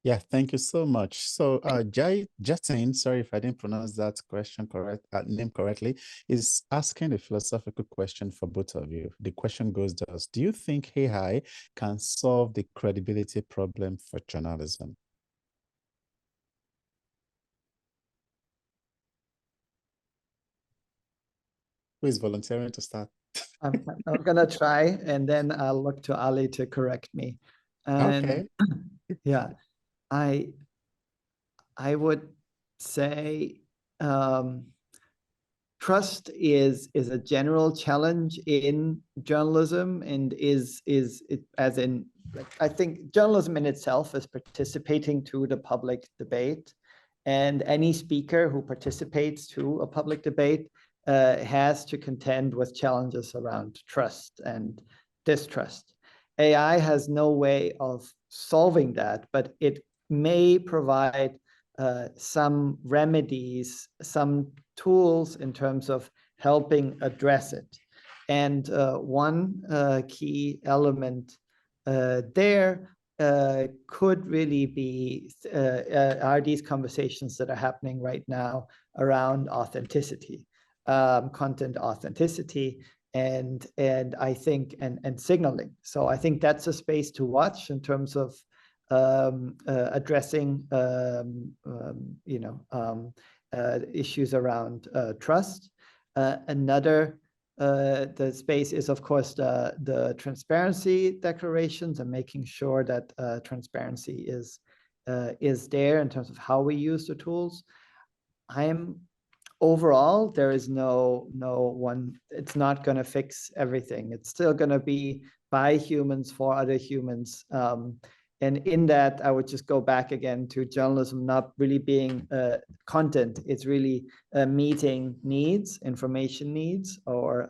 Yeah, thank you so much. So Jatin, sorry if I didn't pronounce that name correctly, is asking a philosophical question for both of you. The question goes thus: do you think AI can solve the credibility problem for journalism? Who is volunteering to start? I'm going to try, and then I'll look to Ali to correct me. And okay. Yeah, I would say trust is a general challenge in journalism, and is it, as in, like, I think journalism in itself is participating to the public debate, and any speaker who participates to a public debate has to contend with challenges around trust and distrust. AI has no way of solving that, but it may provide some remedies, some tools in terms of helping address it. And one key element there could really be are these conversations that are happening right now around authenticity, content authenticity, and I think and signaling. So I think that's a space to watch in terms of addressing issues around trust. Another the space is, of course, the transparency declarations and making sure that transparency is there in terms of how we use the tools. Overall, there is no one, it's not going to fix everything. It's still going to be by humans for other humans. And in that, I would just go back again to journalism not really being content. It's really meeting needs, information needs, or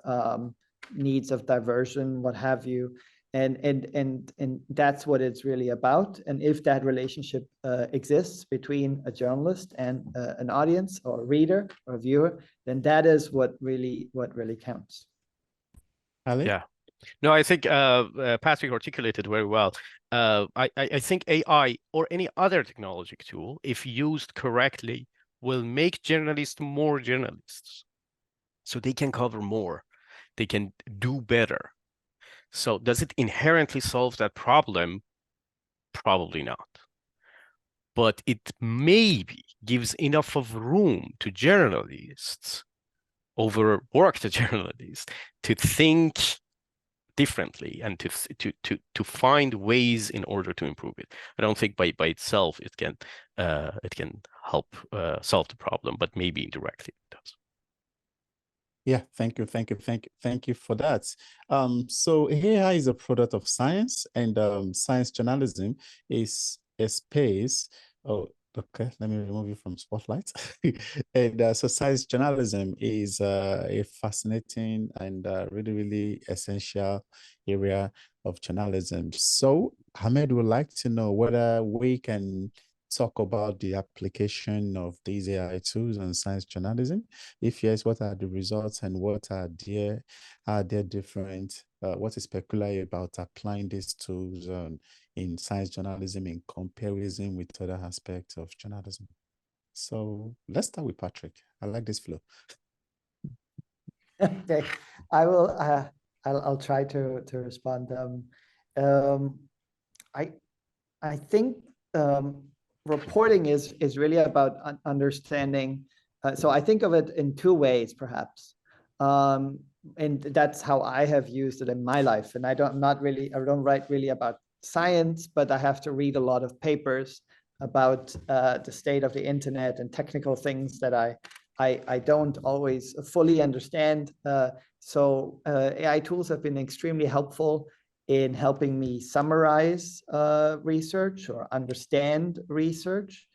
needs of diversion, what have you. And that's what it's really about. And if that relationship exists between a journalist and an audience or a reader or a viewer, then that is what really counts. Ali? Yeah. No, I think Patrick articulated very well. I think AI or any other technological tool, if used correctly, will make journalists more journalists. So they can cover more, they can do better. So does it inherently solve that problem? Probably not. But it maybe gives enough of room to journalists, overworked journalists, to think differently and to find ways in order to improve it. I don't think by itself it can help solve the problem, but maybe indirectly it does. Yeah, thank you for that. So AI is a product of science, and science journalism is a space. Oh, okay, let me remove you from spotlight. And so science journalism is a fascinating and really essential area of journalism. So Ahmed would like to know whether we can talk about the application of these AI tools on science journalism. If yes, what are the results and what are there different? What is peculiar about applying these tools in science journalism in comparison with other aspects of journalism? So let's start with Patrick. I like this flow. Okay, I will. I'll try to respond. I think reporting is really about understanding. So I think of it in two ways, perhaps, and that's how I have used it in my life. And I don't write really about science, but I have to read a lot of papers about the state of the internet and technical things that I don't always fully understand. So AI tools have been extremely helpful in helping me summarize research or understand research.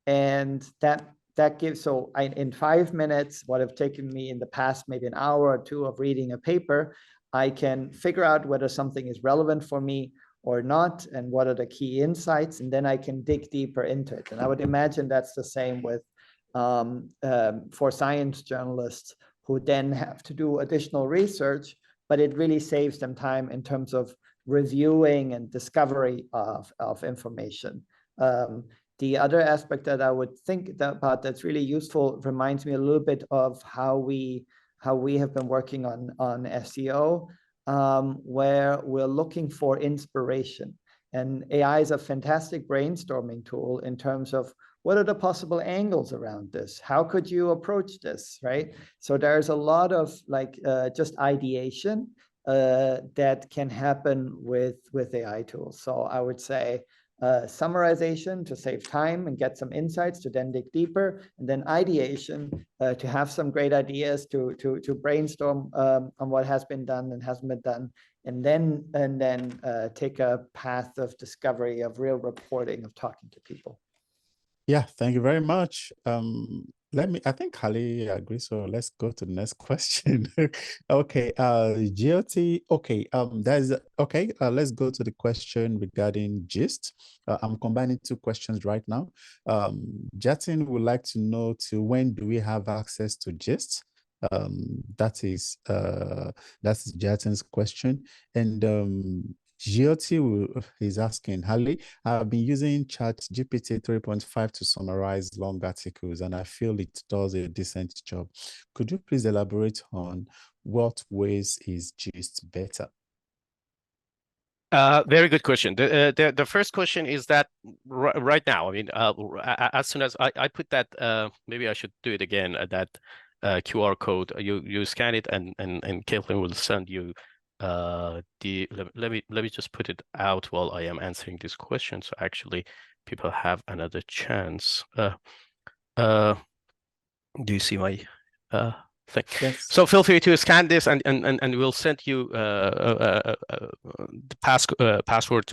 And that gives, so in 5 minutes, what have taken me in the past maybe an hour or two of reading a paper, I can figure out whether something is relevant for me or not, and what are the key insights, and then I can dig deeper into it. And I would imagine that's the same with for science journalists who then have to do additional research, but it really saves them time in terms of reviewing and discovery of information. The other aspect that I would think about that's really useful reminds me a little bit of how we have been working on SEO, where we're looking for inspiration. And AI is a fantastic brainstorming tool in terms of what are the possible angles around this? How could you approach this, right? So there's a lot of just ideation that can happen with AI tools. So I would say summarization to save time and get some insights to then dig deeper, and then ideation to have some great ideas to brainstorm on what has been done and hasn't been done, and then take a path of discovery, of real reporting, of talking to people. Yeah, thank you very much. I think Ali agrees, so let's go to the next question. Okay, GLT, okay, let's go to the question regarding GIST. I'm combining two questions right now. Jatin would like to know till when do we have access to GIST? That's Jatin's question. And GLT is asking, Hali, I've been using ChatGPT 3.5 to summarize long articles, and I feel it does a decent job. Could you please elaborate on what ways is GIST better? Very good question. The first question is that right now, I mean, as soon as I put that, maybe I should do it again, that QR code. You scan it, and Caitlin will send you let me just put it out while I am answering this question, so actually people have another chance. Do you see my thing? Yes. So feel free to scan this, and we'll send you the password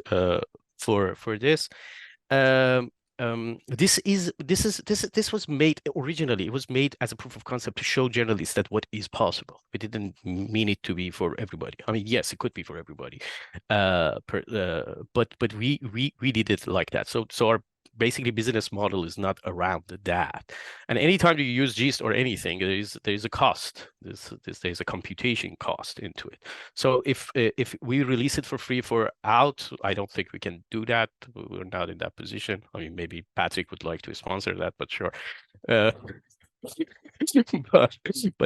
for this. This was made originally. It was made as a proof of concept to show journalists that what is possible. We didn't mean it to be for everybody. I mean, yes, it could be for everybody, but we did it like that. So our basically business model is not around that. And anytime you use GIST or anything, there is a cost. There's a computation cost into it. So if we release it for free for out, I don't think we can do that. We're not in that position. I mean, maybe Patrick would like to sponsor that, but sure. But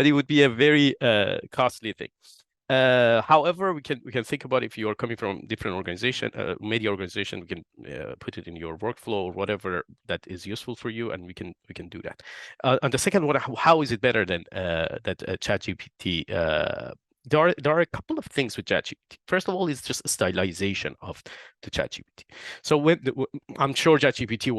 it would be a very costly thing. However, we can think about if you are coming from different organization, media organization, we can put it in your workflow or whatever that is useful for you, and we can do that. And the second one, how is it better than that ChatGPT? There are a couple of things with ChatGPT. First of all, it's just a stylization of the ChatGPT. So I'm sure ChatGPT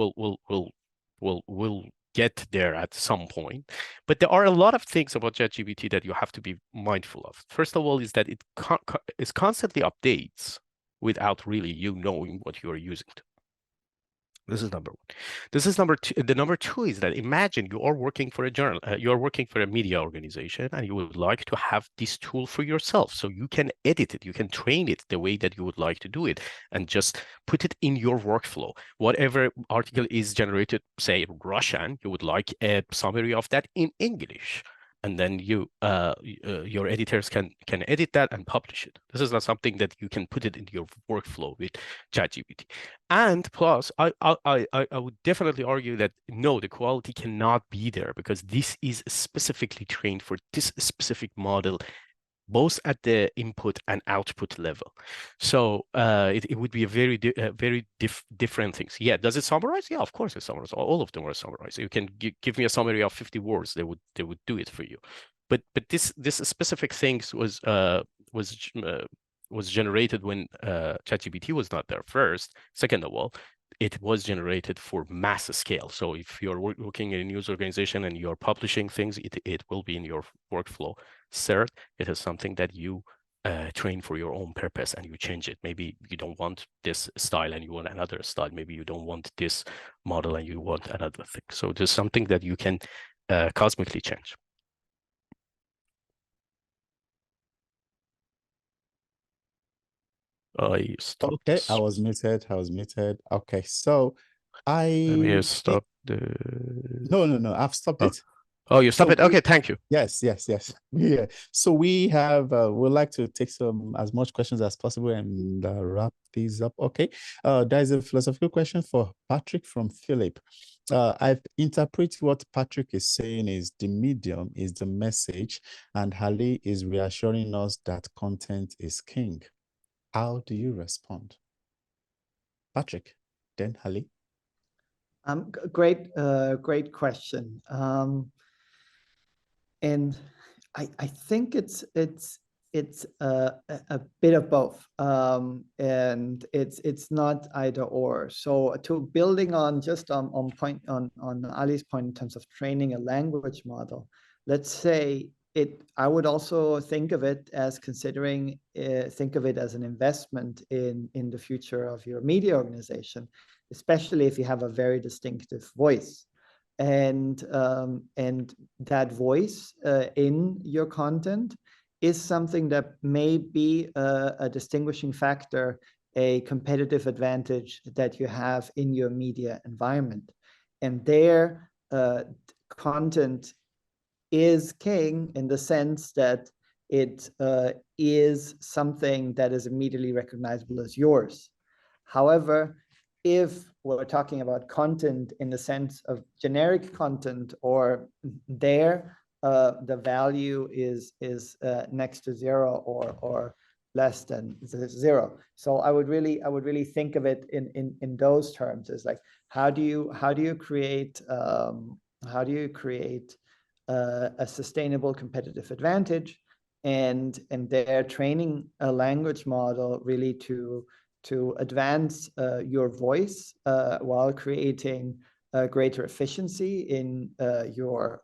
will get there at some point, but there are a lot of things about ChatGPT that you have to be mindful of. First of all, is that it constantly updates without really you knowing what you are using to. This is number one. This is number two. The number two is that imagine you are working for a journal, you are working for a media organization, and you would like to have this tool for yourself, so you can edit it, you can train it the way that you would like to do it, and just put it in your workflow. Whatever article is generated, say Russian, you would like a summary of that in English. And then your editors can edit that and publish it. This is not something that you can put it into your workflow with ChatGPT. And plus, I would definitely argue that no, the quality cannot be there, because this is specifically trained for this specific model, both at the input and output level. So it would be a very different things. Yeah, does it summarize? Yeah, of course it summarizes. All of them are summarized. You can give me a summary of 50 words, they would do it for you. But this specific things was generated when ChatGPT was not there first. Second of all, it was generated for mass scale. So if you're working in a news organization and you're publishing things, it will be in your workflow. Third, it is something that you train for your own purpose, and you change it. Maybe you don't want this style and you want another style. Maybe you don't want this model and you want another thing. So there's something that you can cosmically change. I stopped. Okay, I was muted. Okay, so Let me stop the. No, I've stopped it. Oh, you stop it. Okay, thank you. Yes. Yeah. So we have we'd like to take as much questions as possible and wrap these up. Okay. There's a philosophical question for Patrick from Philip. I've interpreted what Patrick is saying is the medium is the message, and Ali is reassuring us that content is king. How do you respond? Patrick, then Ali. Great question. And I think it's a bit of both, and it's not either or. So to building on just on Ali's point in terms of training a language model, let's say I would also think of it as think of it as an investment in the future of your media organization, especially if you have a very distinctive voice. And that voice in your content is something that may be a distinguishing factor, a competitive advantage that you have in your media environment. And their content is king in the sense that it is something that is immediately recognizable as yours. However, if we're talking about content in the sense of generic content, or there the value is next to zero or less than zero. So I would really think of it in those terms, as like how do you create a sustainable competitive advantage, and they're training a language model really to advance your voice while creating greater efficiency in your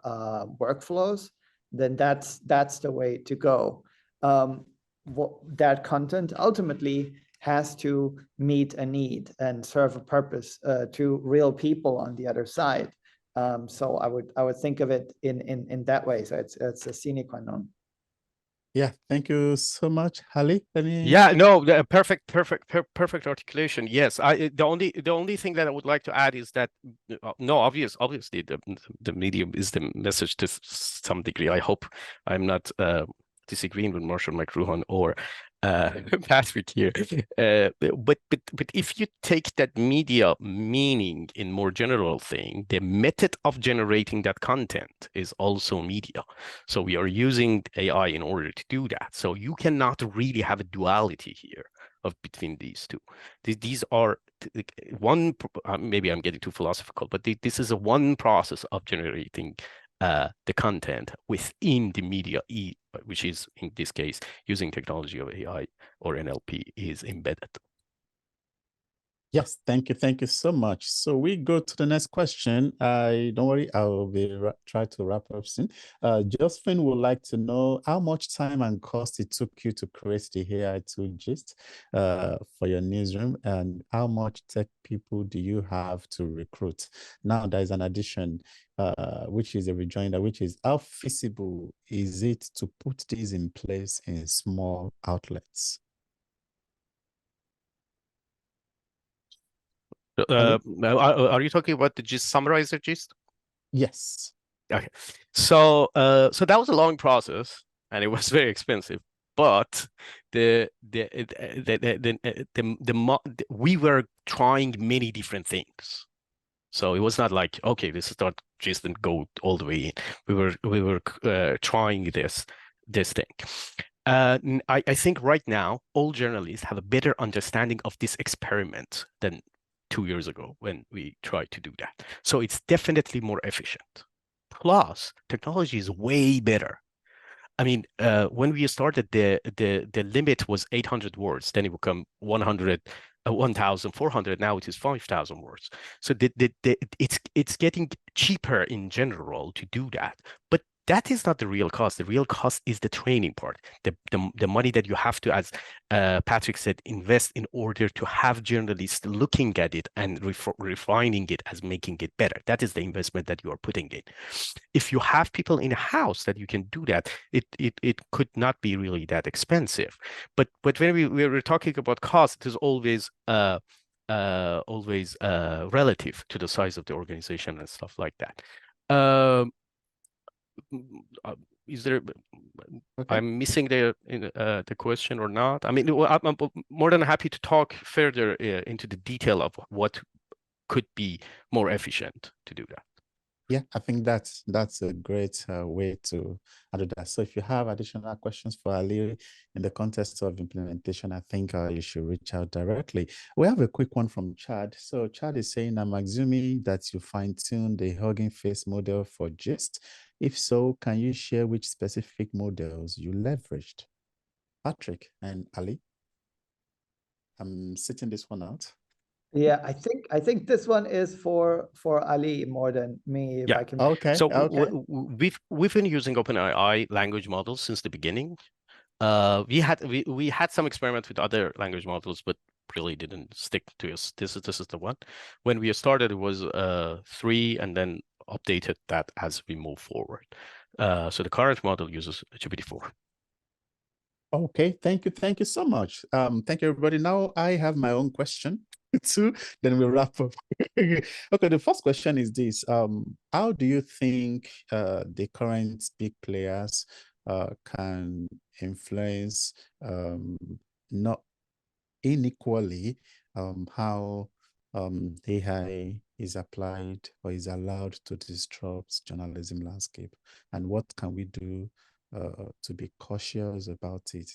workflows, then that's the way to go. That content ultimately has to meet a need and serve a purpose to real people on the other side. So I would think of it in that way. So it's a sine qua non. Yeah, thank you so much, Ali. Yeah, no, perfect articulation. Yes, the only thing that I would like to add is that no, obviously the medium is the message to some degree. I hope I'm not disagreeing with Marshall McLuhan or Patrick here. But if you take that media meaning in more general thing, the method of generating that content is also media. So we are using AI in order to do that. So you cannot really have a duality here of between these two. These are one, maybe I'm getting too philosophical, but this is a one process of generating the content within the media, which is in this case using technology of AI or NLP is embedded. Yes, thank you so much. So we go to the next question. Don't worry, I'll be try to wrap up soon. Josephine would like to know how much time and cost it took you to create the AI tool gist for your newsroom, and how much tech people do you have to recruit? Now there's an addition, which is a rejoinder, which is how feasible is it to put these in place in small outlets? Are you talking about the gist summarizer gist? Yes. Okay, so that was a long process and it was very expensive, but we were trying many different things. So it was not like, okay, this is not just and go all the way in. We were trying this thing. I think right now all journalists have a better understanding of this experiment than 2 years ago when we tried to do that. So it's definitely more efficient. Plus, technology is way better. I mean, when we started, the limit was 800 words. Then it became 1,400. Now it is 5,000 words. So it's getting cheaper in general to do that. But that is not the real cost. The real cost is the training part, the money that you have to, as Patrick said, invest in order to have journalists looking at it and refining it as making it better. That is the investment that you are putting in. If you have people in a house that you can do that, it could not be really that expensive. But when we were talking about cost, it is always relative to the size of the organization and stuff like that. Is there? Okay. I'm missing the question or not? I mean, I'm more than happy to talk further into the detail of what could be more efficient to do that. Yeah, I think that's a great way to do that. So if you have additional questions for Ali in the context of implementation, I think you should reach out directly. We have a quick one from Chad. So Chad is saying, I'm assuming that you fine-tuned the Hugging Face model for GIST. If so, can you share which specific models you leveraged? Patrick and Ali, I'm sitting this one out. Yeah, I think this one is for Ali more than me. If I can. Okay. So okay. we've been using OpenAI language models since the beginning. We had some experiments with other language models, but really didn't stick to us. This is the one. When we started, it was 3, and then updated that as we move forward. So the current model uses GPT-4. Okay, thank you so much. Thank you, everybody. Now I have my own question too, then we'll wrap up. Okay, the first question is this. How do you think the current big players can influence not unequally how AI is applied or is allowed to disrupt journalism landscape, and what can we do to be cautious about it?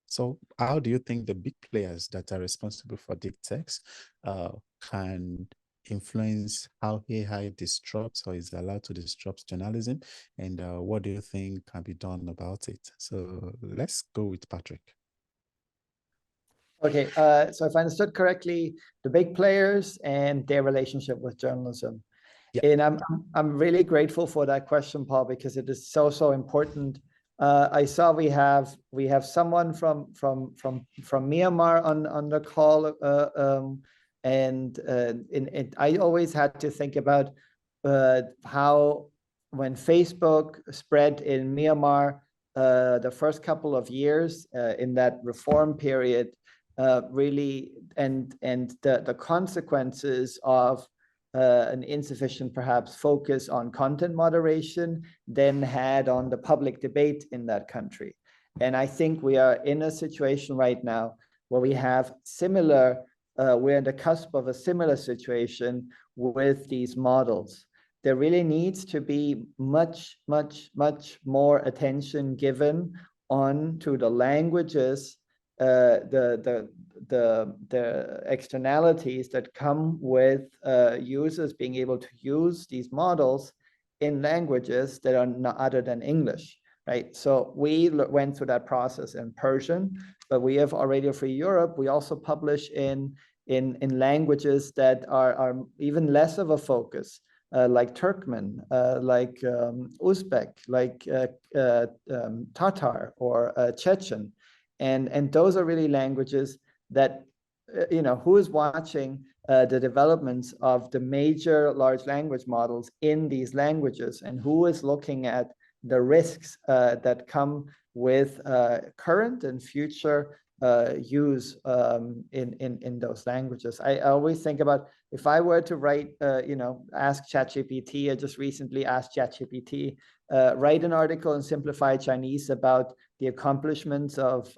So how do you think the big players that are responsible for deep techs can influence how AI disrupts or is allowed to disrupt journalism? And what do you think can be done about it? So let's go with Patrick. Okay, so if I understood correctly, the big players and their relationship with journalism. Yeah. And I'm really grateful for that question, Paul, because it is so important. I saw we have someone from Myanmar on the call, and I always had to think about how when Facebook spread in Myanmar the first couple of years in that reform period, really, and the consequences of an insufficient perhaps focus on content moderation then had on the public debate in that country. And I think we are in a situation right now where we have similar, we're on the cusp of a similar situation with these models. There really needs to be much more attention given on to the languages, the externalities that come with users being able to use these models in languages that are not other than English, right? So we went through that process in Persian, but we have Radio Free Europe. We also publish in languages that are even less of a focus, like Turkmen, like Uzbek, like Tatar or Chechen. And those are really languages that, who is watching the developments of the major large language models in these languages, and who is looking at the risks that come with current and future use in those languages. I always think about, if I were to write, ask ChatGPT, I just recently asked ChatGPT, write an article in simplified Chinese about the accomplishments of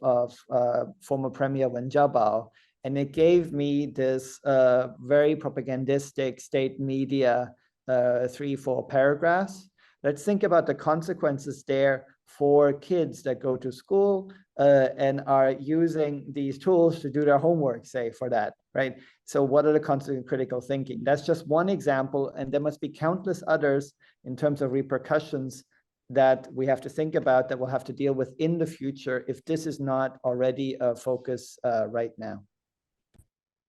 former Premier Wen Jiabao. And it gave me this very propagandistic state media 3-4 paragraphs. Let's think about the consequences there for kids that go to school and are using these tools to do their homework, say, for that, right? So what are the consequences of critical thinking? That's just one example, and there must be countless others in terms of repercussions that we have to think about, that we'll have to deal with in the future if this is not already a focus right now.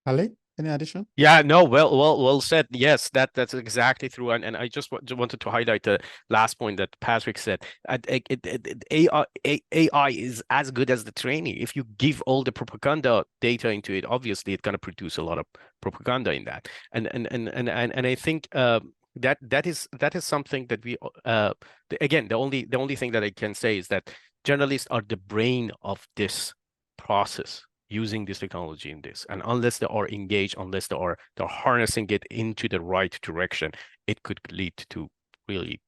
Ali, any addition? Yeah, no, well said. Yes, that's exactly true. And I just wanted to highlight the last point that Patrick said. AI is as good as the training. If you give all the propaganda data into it, obviously it's going to produce a lot of propaganda in that. And I think that is something that we again, the only thing that I can say is that journalists are the brain of this process, using this technology in this. And unless they are engaged, unless they're harnessing it into the right direction, it could lead to really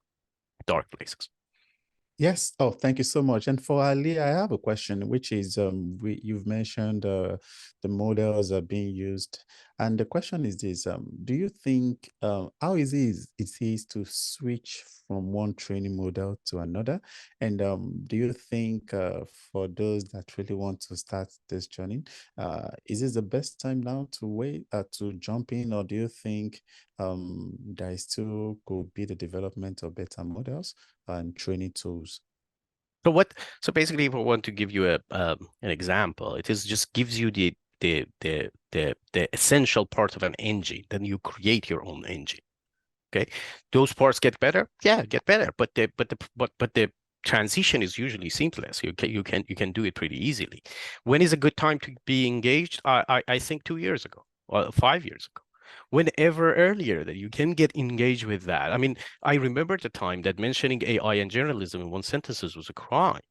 dark places. Yes. Oh, thank you so much. And for Ali, I have a question, which is you've mentioned the models are being used. And the question is this, do you think how easy it is to switch from one training model to another? And do you think for those that really want to start this journey, is this the best time now to wait to jump in, or do you think there still could be the development of better models and training tools? So basically, if I want to give you an example, it is just gives you the essential part of an engine. Then you create your own engine. Okay, those parts get better. Yeah, get better. But the transition is usually seamless. You can do it pretty easily. When is a good time to be engaged? I think 2 years ago or 5 years ago. Whenever earlier that you can get engaged with that. I mean, I remember the time that mentioning AI and journalism in one sentence was a crime.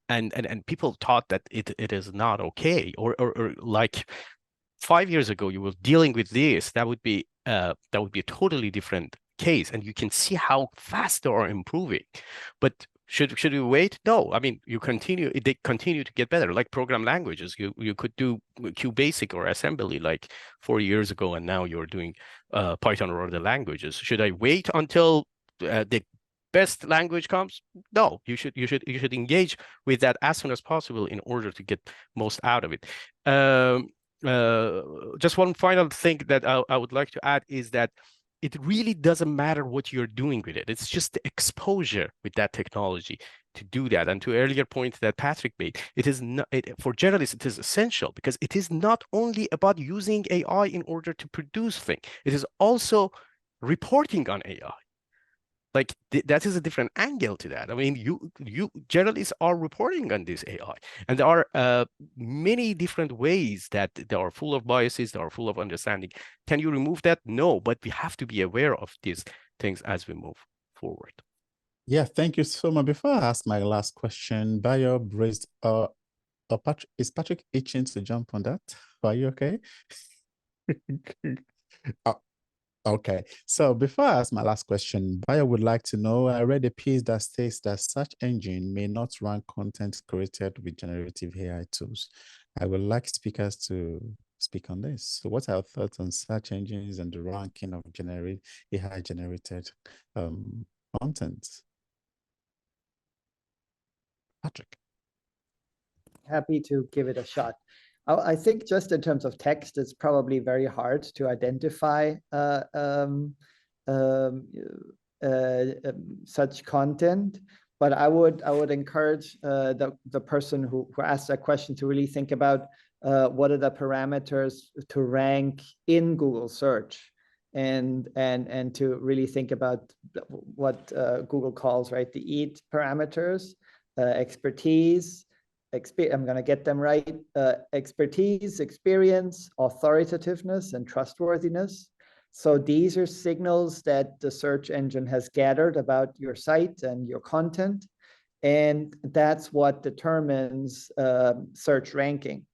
And people thought that it is not okay. Or like 5 years ago, you were dealing with this, that would be a totally different case. And you can see how fast they are improving. But should we wait? No. I mean, they continue to get better. Like program languages, you could do QBasic or assembly like 4 years ago, and now you're doing Python or other languages. Should I wait until the best language comes? No. You should engage with that as soon as possible in order to get most out of it. just one final thing that I would like to add is that it really doesn't matter what you're doing with it. It's just the exposure with that technology to do that. And to earlier point that Patrick made, it is not for journalists, it is essential because it is not only about using AI in order to produce things. It is also reporting on AI. Like that is a different angle to that. I mean, you journalists are reporting on this AI, and there are many different ways that they are full of biases, they are full of understanding. Can you remove that? No, but we have to be aware of these things as we move forward. Yeah, thank you so much. Before I ask my last question, Bayo raised Patrick, is Patrick itching to jump on that? Are you okay? Okay, so before I ask my last question, Bayo would like to know, I read a piece that states that search engine may not rank content created with generative AI tools. I would like speakers to speak on this. So what are your thoughts on search engines and the ranking of AI-generated content? Patrick. Happy to give it a shot. I think just in terms of text, it's probably very hard to identify such content. But I would encourage the person who asked that question to really think about what are the parameters to rank in Google search, and to really think about what Google calls, right, the EAT parameters, expertise. I'm going to get them right. Expertise, experience, authoritativeness, and trustworthiness. So these are signals that the search engine has gathered about your site and your content. And that's what determines search ranking.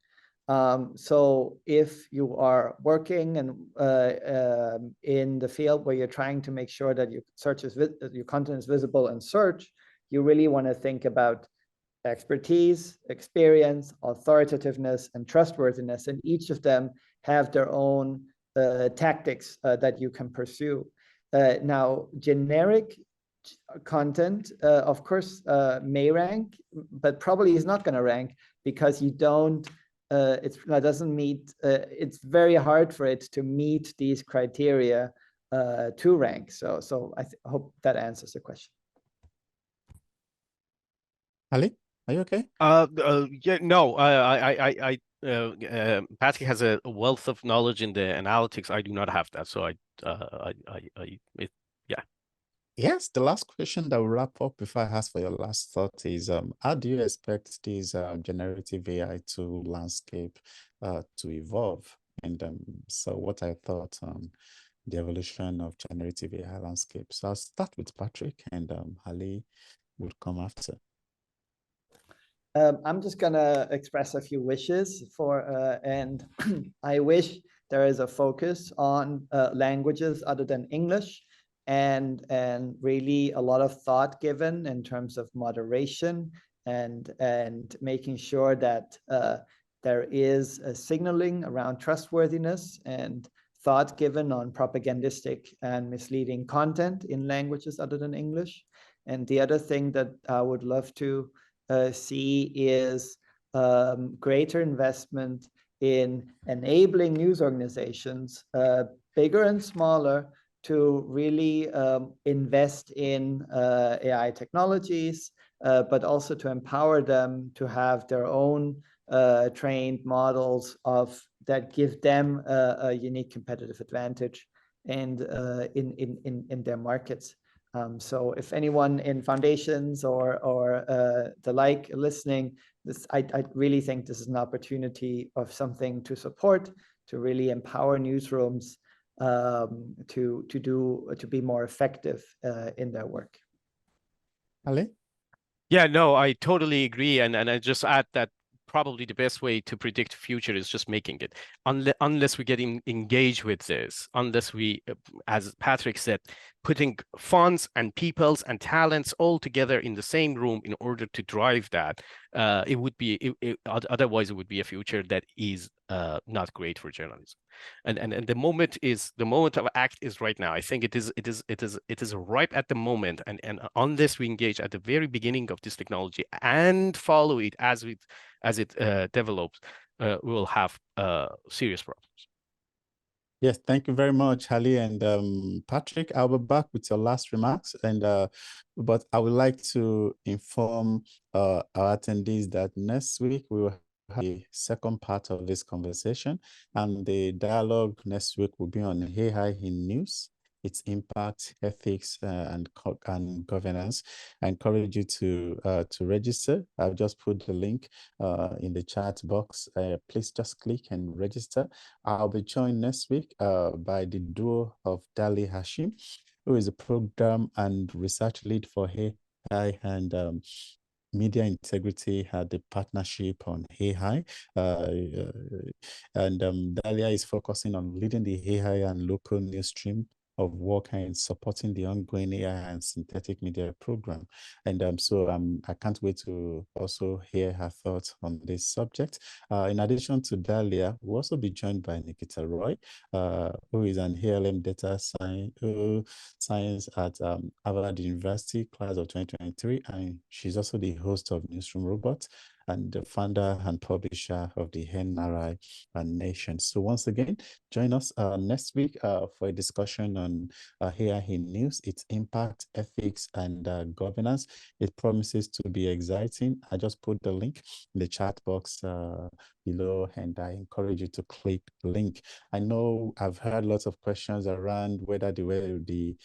So if you are working and in the field where you're trying to make sure that your content is visible in search, you really want to think about expertise, experience, authoritativeness, and trustworthiness, and each of them have their own tactics that you can pursue. Now, generic content, of course, may rank, but probably is not going to rank because you don't. It doesn't meet. It's very hard for it to meet these criteria to rank. So I hope that answers the question. Ali, are you okay? Yeah, no, Patrick has a wealth of knowledge in the analytics. I do not have that, so yeah. Yes, the last question that will wrap up before I ask for your last thought is, how do you expect this generative AI tool landscape to evolve? And so what I thought on the evolution of generative AI landscape. So I'll start with Patrick, and Ali will come after. I'm just going to express a few wishes and I wish there is a focus on languages other than English, and really a lot of thought given in terms of moderation and making sure that there is a signaling around trustworthiness and thought given on propagandistic and misleading content in languages other than English. And the other thing that I would love to see is greater investment in enabling news organizations, bigger and smaller, to really invest in AI technologies, but also to empower them to have their own trained models that give them a unique competitive advantage and in their markets. So if anyone in foundations or the like listening, I really think this is an opportunity of something to support, to really empower newsrooms to be more effective in their work. Ali? Yeah, no, I totally agree, and I just add that probably the best way to predict the future is just making it. Unless we get engaged with this, unless we, as Patrick said, putting funds and peoples and talents all together in the same room in order to drive that, it would be otherwise it would be a future that is not great for journalism. And the moment of act is right now. I think it is ripe at the moment, and unless we engage at the very beginning of this technology and follow it as it develops, we will have serious problems. Yes, thank you very much, Hali and Patrick. I'll be back with your last remarks, and but I would like to inform our attendees that next week we will have the second part of this conversation, and the dialogue next week will be on AI in news, its impact, ethics, and governance. I encourage you to register. I've just put the link in the chat box. Please just click and register. I'll be joined next week by the duo of Dali Hashim, who is a program and research lead for AI and media integrity at the partnership on AI. And Dalia is focusing on leading the AI and local news stream of work and supporting the ongoing AI and synthetic media program. And so I can't wait to also hear her thoughts on this subject. In addition to Dalia, we'll also be joined by Nikita Roy, who is an ALM data science at Harvard University, class of 2023, and she's also the host of Newsroom Robots and the founder and publisher of the NRI Nation. So once again, join us next week for a discussion on AI in news, its impact, ethics, and governance. It promises to be exciting. I just put the link in the chat box below, and I encourage you to click the link. I know I've heard lots of questions around whether the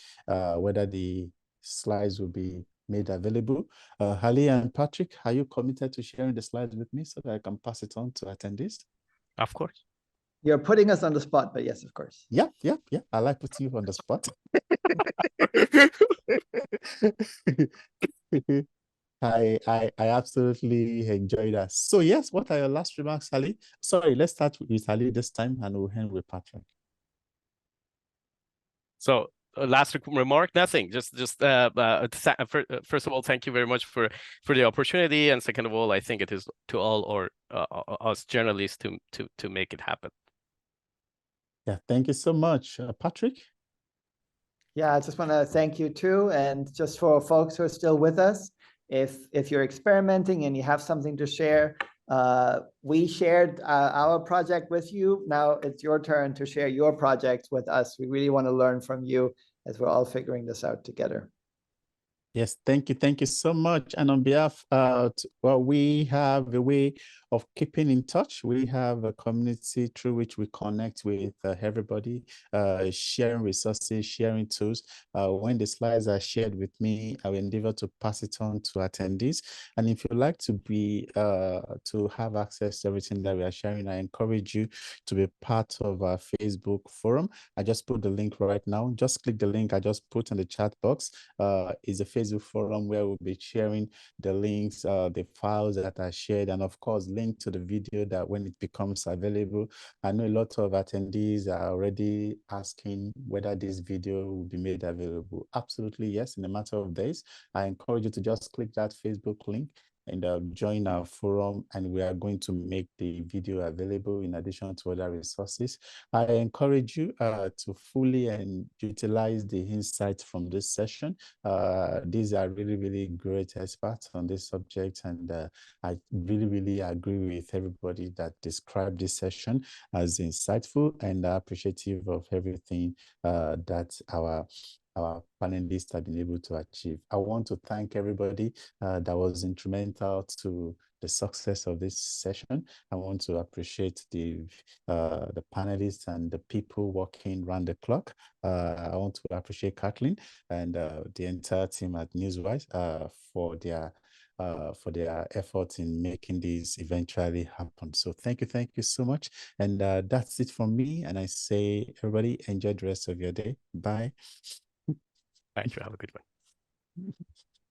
slides will be made available. Hali and Patrick, are you committed to sharing the slides with me so that I can pass it on to attendees? Of course. You're putting us on the spot, but yes, of course. Yeah. I like putting you on the spot. I absolutely enjoy that. So yes, what are your last remarks, Ali? Sorry, let's start with Ali this time, and we'll end with Patrick. So last remark, nothing. Just first of all, thank you very much for the opportunity, and second of all, I think it is to all or us journalists to make it happen. Yeah, thank you so much, Patrick. Yeah, I just want to thank you too, and just for folks who are still with us, if you're experimenting and you have something to share, we shared our project with you. Now it's your turn to share your project with us. We really want to learn from you as we're all figuring this out together. Yes, thank you so much. And on behalf, we have a way of keeping in touch. We have a community through which we connect with everybody, sharing resources, sharing tools. When the slides are shared with me, I will endeavor to pass it on to attendees. And if you'd like to have access to everything that we are sharing, I encourage you to be part of our Facebook forum. I just put the link right now. Just click the link I just put in the chat box. Is a Facebook forum where we'll be sharing the links, the files that are shared, and of course, link to the video that when it becomes available. I know a lot of attendees are already asking whether this video will be made available. Absolutely, yes, in a matter of days. I encourage you to just click that Facebook link and join our forum, and we are going to make the video available in addition to other resources. I encourage you to fully and utilize the insights from this session. These are really great experts on this subject, and I really agree with everybody that described this session as insightful and appreciative of everything that our panelists have been able to achieve. I want to thank everybody that was instrumental to the success of this session. I want to appreciate the panelists and the people working around the clock. I want to appreciate Kathleen and the entire team at NewsWyze for their efforts in making this eventually happen. So thank you so much. And that's it from me. And I say, everybody, enjoy the rest of your day. Bye. Thank you. Have a good one.